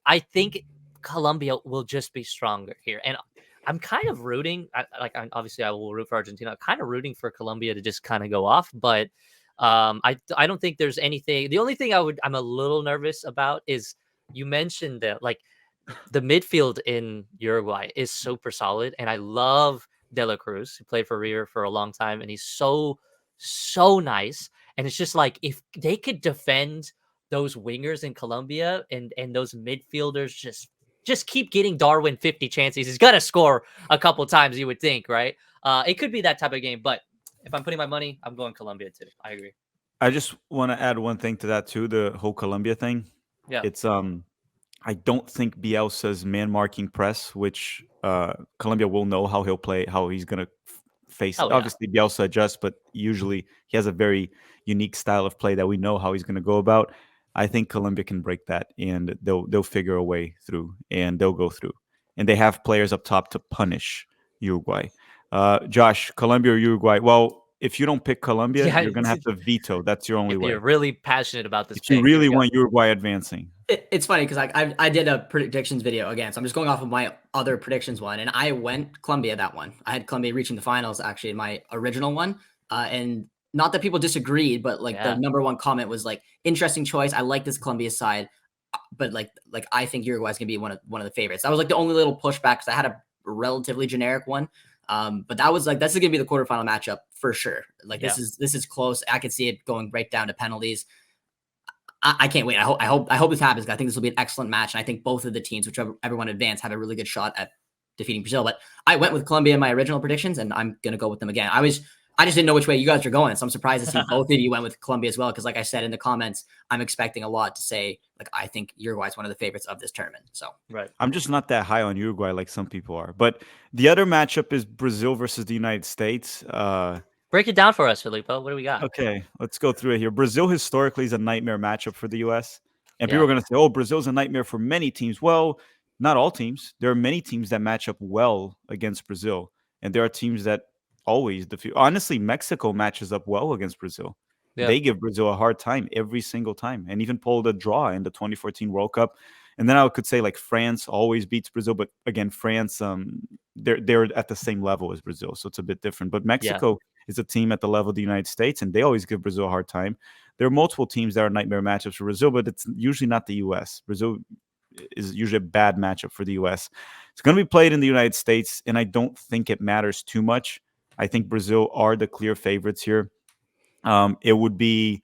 Colombia will just be stronger here. And I'm kind of rooting, obviously I will root for Argentina. I'm kind of rooting for Colombia to just kind of go off, but I don't think there's anything. The only thing I'm a little nervous about is you mentioned that like the midfield in Uruguay is super solid, and I love De La Cruz, who played for River for a long time, and he's so nice. And it's just like if they could defend those wingers in Colombia and those midfielders just keep getting Darwin 50 chances. He's gonna score a couple times, you would think, right? It could be that type of game, but if I'm putting my money, I'm going Colombia too. I agree. I just want to add one thing to that too, the whole Colombia thing. Yeah. It's I don't think Bielsa's man marking press, which Colombia will know how he'll play, how he's gonna face. Oh, yeah. Obviously, Bielsa adjusts, but usually he has a very unique style of play that we know how he's gonna go about. I think Colombia can break that, and they'll figure a way through, and they'll go through, and they have players up top to punish Uruguay. Josh, Colombia or Uruguay? Well, if you don't pick Colombia, Yeah, you're gonna have to veto. That's your only if way. you're really passionate about this If you pick, here we really go. want Uruguay advancing, It's funny because I did a predictions video again, so I'm just going off of my other predictions one, and I went Colombia that one. I had Colombia reaching the finals actually in my original one, and not that people disagreed, but like Yeah. the number one comment was like interesting choice. I like this Colombia side, but like I think Uruguay's gonna be one of the favorites. That was like the only little pushback because I had a relatively generic one. But that was like this is gonna be the quarterfinal matchup for sure. Like Yeah. this is close. I could see it going right down to penalties. I can't wait. I hope this happens. I think this will be an excellent match, and I think both of the teams, whichever everyone advanced, have a really good shot at defeating Brazil. But I went with Colombia in my original predictions, and I'm gonna go with them again. I just didn't know which way you guys are going, so I'm surprised to see both of you went with Colombia as well. Because like I said in the comments, I'm expecting a lot to say like I think Uruguay is one of the favorites of this tournament. So Right. I'm just not that high on Uruguay like some people are. But the other matchup is Brazil versus the United States. Break it down for us, Filippo. What do we got? Okay, let's go through it here. Brazil historically is a nightmare matchup for the U.S. And people Yeah. are going to say, oh, Brazil's a nightmare for many teams. Well, not all teams. There are many teams that match up well against Brazil. And there are teams that always defeat. Honestly, Mexico matches up well against Brazil. Yeah. They give Brazil a hard time every single time and even pulled a draw in the 2014 World Cup. And then I could say like France always beats Brazil. But again, France, they're at the same level as Brazil. So it's a bit different. But Mexico is a team at the level of the United States, and they always give Brazil a hard time. There are multiple teams that are nightmare matchups for Brazil, but it's usually not the U.S. Brazil is usually a bad matchup for the U.S. It's going to be played in the United States, and I don't think it matters too much. I think Brazil are the clear favorites here. It would be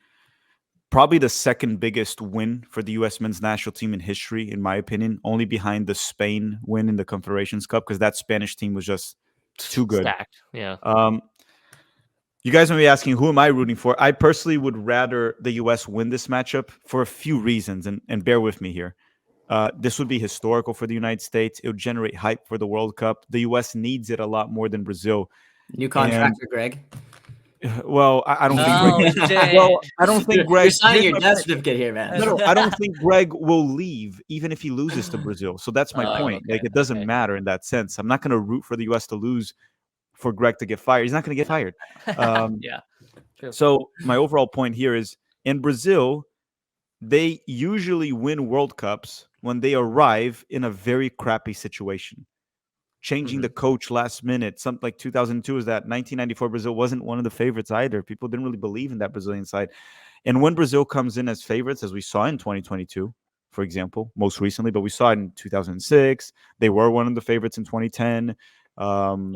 probably the second biggest win for the U.S. men's national team in history, in my opinion, only behind the Spain win in the Confederations Cup, because that Spanish team was just too good. Stacked. Yeah. You guys may be asking, who am I rooting for? I personally would rather the U.S. win this matchup for a few reasons, and bear with me here. This would be historical for the United States. It would generate hype for the World Cup. The U.S. needs it a lot more than Brazil. new contract for Greg. Well, I don't think. Oh, shit. Well, I don't think Greg. You're signing here's your my death point. certificate here, man. No, I don't think Greg will leave even if he loses to Brazil. So that's my point. Okay, Like, it doesn't okay. matter in that sense. I'm not going to root for the U.S. to lose for Greg to get fired. He's not going to get fired. Yeah. True. So my overall point here is, in Brazil, they usually win World Cups when they arrive in a very crappy situation. Changing the coach last minute, something like 2002 is that 1994 Brazil wasn't one of the favorites either. People didn't really believe in that Brazilian side. And when Brazil comes in as favorites, as we saw in 2022, for example, most recently, but we saw it in 2006. They were one of the favorites in 2010. 14.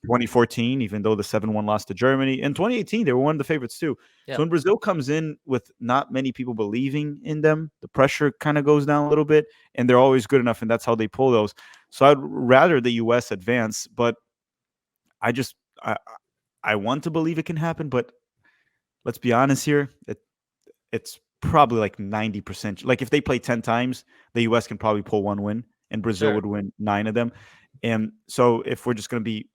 2014, even though the 7-1 loss to Germany. In 2018, they were one of the favorites too. Yep. So when Brazil comes in with not many people believing in them, the pressure kind of goes down a little bit, and they're always good enough, and that's how they pull those. So I'd rather the U.S. advance, but I want to believe it can happen, but let's be honest here. It's probably like 90%. Like if they play 10 times, the U.S. can probably pull one win, and Brazil would win 9 of them. And so if we're just going to be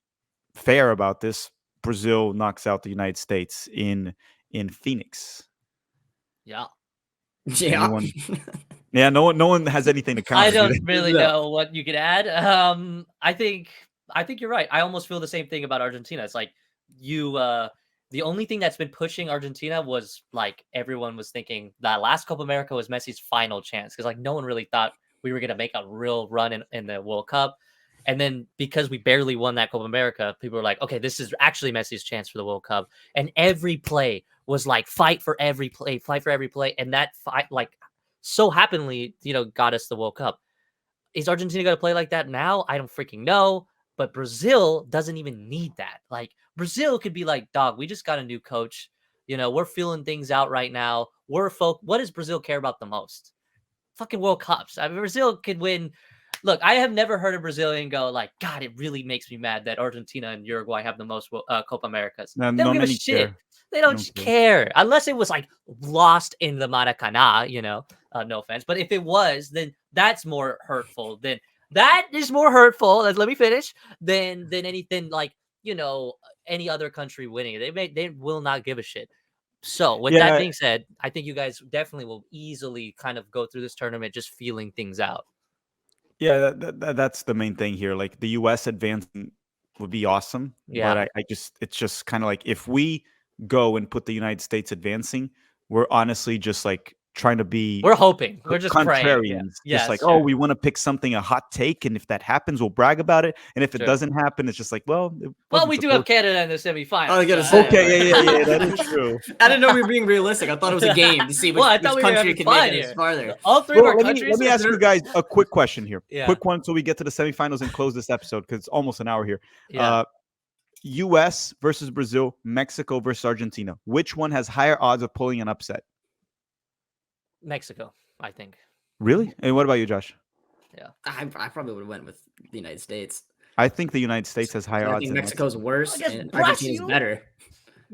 fair about this, Brazil knocks out the United States in Phoenix. Yeah. Yeah. Anyone? Yeah, no one has anything to counter. I don't do really No. know what you could add. I think you're right. I almost feel the same thing about Argentina. It's like the only thing that's been pushing Argentina was like everyone was thinking that last Copa America was Messi's final chance, because like no one really thought we were gonna make a real run in the World Cup. And then because we barely won that Copa America, people were like, okay, this is actually Messi's chance for the World Cup. And every play was like fight for every play. And that fight, like, so happily, got us the World Cup. Is Argentina going to play like that now? I don't freaking know. But Brazil doesn't even need that. Like, Brazil could be like, dog, we just got a new coach. We're feeling things out right now. What does Brazil care about the most? Fucking World Cups. I mean, Brazil could win. Look, I have never heard a Brazilian go like, God, it really makes me mad that Argentina and Uruguay have the most Copa Americas. No, They don't no give a many shit. care. They don't Don't care. care unless it was like lost in the Maracanã, no offense. But if it was, then that's more hurtful. That is more hurtful. Let me finish. Than anything like, any other country winning. They will not give a shit. So with that Yeah, being said, I think you guys definitely will easily kind of go through this tournament just feeling things out. yeah, that's the main thing here. Like the U.S. advancing would be awesome, Yeah. but it's just kind of like if we go and put the United States advancing, we're honestly just like trying to be We're hoping. We're just praying. Yeah. contrarians. Yes, Just like, sure. oh, we want to pick something, a hot take, and if that happens, we'll brag about it. And if it Sure. doesn't happen, it's just like, well, it Well, wasn't we do have supposed- Canada in the semifinals. I was gonna so- say, Okay, yeah, that is true. I didn't know we were being realistic. I thought it was a game to see which, Well, I which thought we were country having could fun make it here. as farther. All three of Well, our let countries. me ask you guys a quick question here. Yeah. Quick one, so we get to the semifinals and close this episode because it's almost an hour here. Yeah. U.S. versus Brazil, Mexico versus Argentina. Which one has higher odds of pulling an upset? Mexico, I think. Really? And what about you, Josh? I probably would have went with the United States. I think the United States has higher I odds. think than Mexico's worse I guess and Argentina's Brazil- better.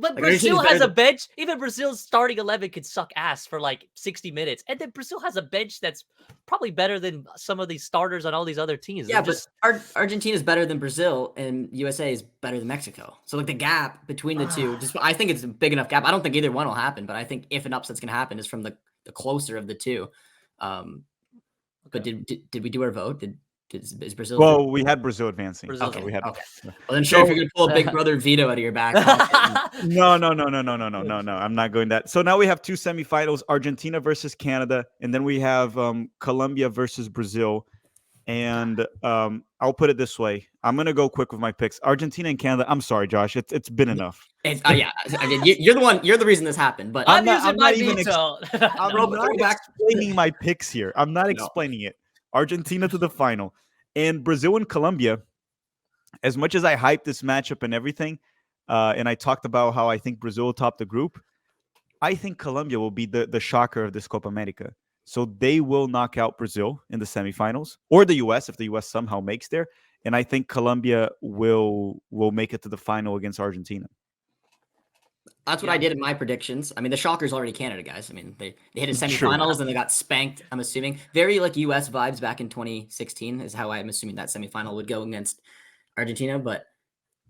But Like, Brazil Argentina's has a better bench. Even Brazil's starting 11 could suck ass for like 60 minutes. And then Brazil has a bench that's probably better than some of these starters on all these other teams. Yeah, They're just Argentina's better than Brazil, and USA is better than Mexico. So like the gap between the two, I think it's a big enough gap. I don't think either one will happen, but I think if an upset's gonna happen, is from the closer of the two. But did we do our vote? Is Brazil? Well, we had Brazil advancing. Brazil's Okay, in. we had. Okay. Well, then sure, if you're gonna pull a big brother veto out of your back pocket. No. I'm not going that. So now we have two semifinals: Argentina versus Canada, and then we have Colombia versus Brazil. And I'll put it this way: I'm gonna go quick with my picks. Argentina and Canada. I'm sorry, Josh. It's been enough. Yeah, I mean, you're the one. You're the reason this happened. But I'm not- using I'm my not even veto. I'm No, not back- explaining my picks here. I'm not No. explaining it. Argentina to the final. And Brazil and Colombia, as much as I hyped this matchup and everything, and I talked about how I think Brazil will top the group, I think Colombia will be the shocker of this Copa America. So they will knock out Brazil in the semifinals, or the U.S. if the U.S. somehow makes there. And I think Colombia will make it to the final against Argentina. That's what I did in my predictions. I mean, the shocker's already Canada, guys. I mean, they hit a True. semifinals and they got spanked. I'm assuming very like U.S. vibes back in 2016 is how I'm assuming that semifinal would go against Argentina, but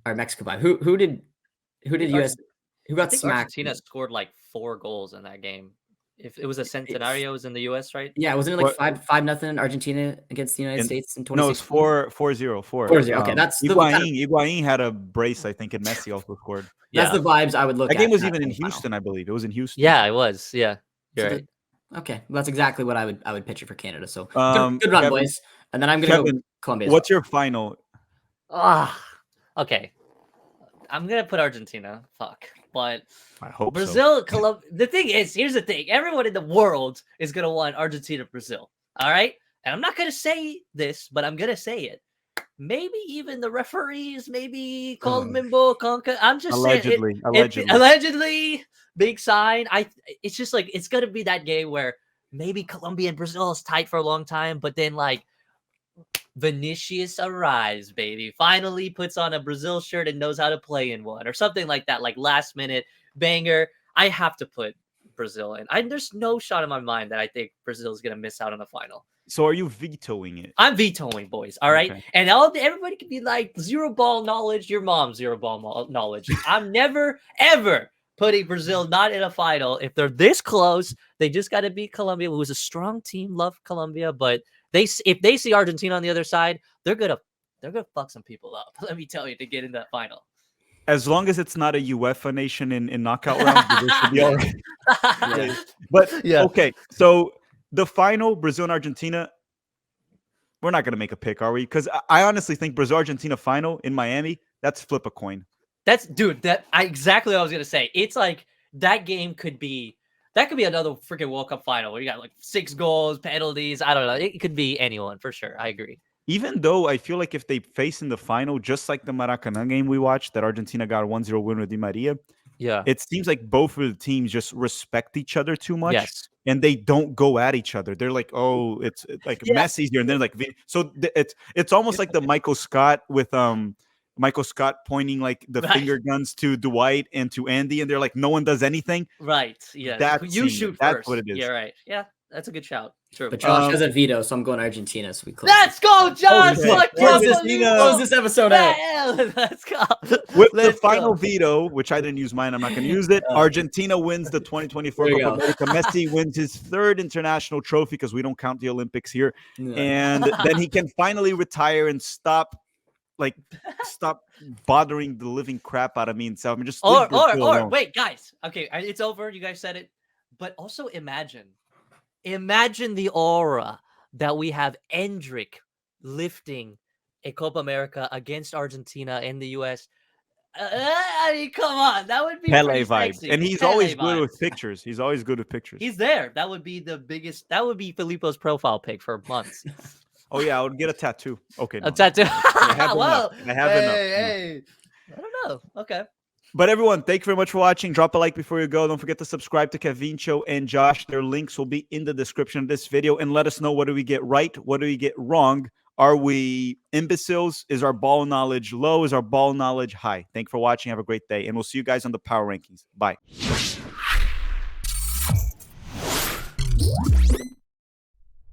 our Mexico vibe. Who did U.S. Who I got think smacked? Argentina scored like 4 goals in that game. If it was a Centenario, it was in the U.S., right? Yeah, wasn't it like What- 5-0 Argentina against the United States in 2016? No, it's 4-0. 4-0. Okay, that's the kind of- Higuain had a brace, I think, and Messi also scored. That's the vibes I would look That at. game was in even in semifinal. Houston, I believe. It was in Houston. Yeah, it was. Yeah. So You're right. Okay, well, that's exactly what I would picture for Canada. So good run, Kevin- boys. And then I'm gonna go Kevin, Colombia. as what's your final? Okay. I'm going to put Argentina. Fuck. But I hope so. Brazil, Colombia. The thing is, here's the thing. Everyone in the world is going to want Argentina, Brazil. All right? And I'm not going to say this, but I'm going to say it. Maybe even the referees, maybe called Mimbo, Conca. I'm just saying. Allegedly, big sign. It's just like, it's going to be that game where maybe Colombia and Brazil is tight for a long time, but then like Vinicius arrives, baby. Finally puts on a Brazil shirt and knows how to play in one or something like that, like last minute banger. I have to put Brazil in. There's no shot in my mind that I think Brazil is going to miss out on the final. So are you vetoing it? I'm vetoing, boys. All right. Okay. And everybody can be like, zero ball knowledge. Your mom's zero ball knowledge. I'm never, ever putting Brazil not in a final. If they're this close, they just got to beat Colombia, who is a strong team. Love Colombia, but if they see Argentina on the other side, they're gonna fuck some people up. Let me tell you, to get in that final. As long as it's not a UEFA nation in knockout rounds, Brazil should be all right. Yeah. But Yeah. okay, so the final, Brazil and Argentina, we're not gonna make a pick, are we? Because I honestly think Brazil-Argentina final in Miami, that's flip a coin. Exactly what I was gonna say. It's like that game could be another freaking World Cup final where you got like 6 goals, penalties. I don't know. It could be anyone for sure. I agree. Even though I feel like if they face in the final, just like the Maracanã game we watched, that Argentina got a 1-0 win with Di Maria, Yeah. it seems like both of the teams just respect each other too much. Yes. And they don't go at each other. They're like, oh, it's like Yeah. Messi's here, and then like it's almost like the Michael Scott with Michael Scott pointing like the Right. finger guns to Dwight and to Andy, and they're like, no one does anything. Right. Yeah. That You scene, shoot that's first. what it is. Yeah. Right. Yeah. That's a good shout. True. But Josh has a veto, so I'm going Argentina. So we close. Let's go, Josh. Okay. Fuck Close yeah, this- Filippo. Close this episode out. Yeah, let's go. With the Let's final go. veto, which I didn't use mine, I'm not going to use it. Argentina wins the 2024 There you Copa go. America. Messi wins his third international trophy because we don't count the Olympics here. Yeah. And then he can finally retire and stop bothering the living crap out of me and stuff. I'm just leave Brazil alone. Wait, guys. Okay, it's over. You guys said it. But also imagine the aura that we have Endrick lifting a Copa America against Argentina in the US. I mean, come on. That would be Pele pretty vibe. sexy. And he's Pele always good vibes. with pictures. He's always good with pictures. He's there. That would be the biggest. That would be Filippo's profile pic for months. Oh yeah, I would get a tattoo. Okay. A tattoo. I have Well, enough. I have enough. hey. I don't know. Okay. But everyone, thank you very much for watching. Drop a like before you go. Don't forget to subscribe to Kevincho and Josh. Their links will be in the description of this video. And let us know, what do we get right? What do we get wrong? Are we imbeciles? Is our ball knowledge low? Is our ball knowledge high? Thank you for watching. Have a great day. And we'll see you guys on the Power Rankings. Bye.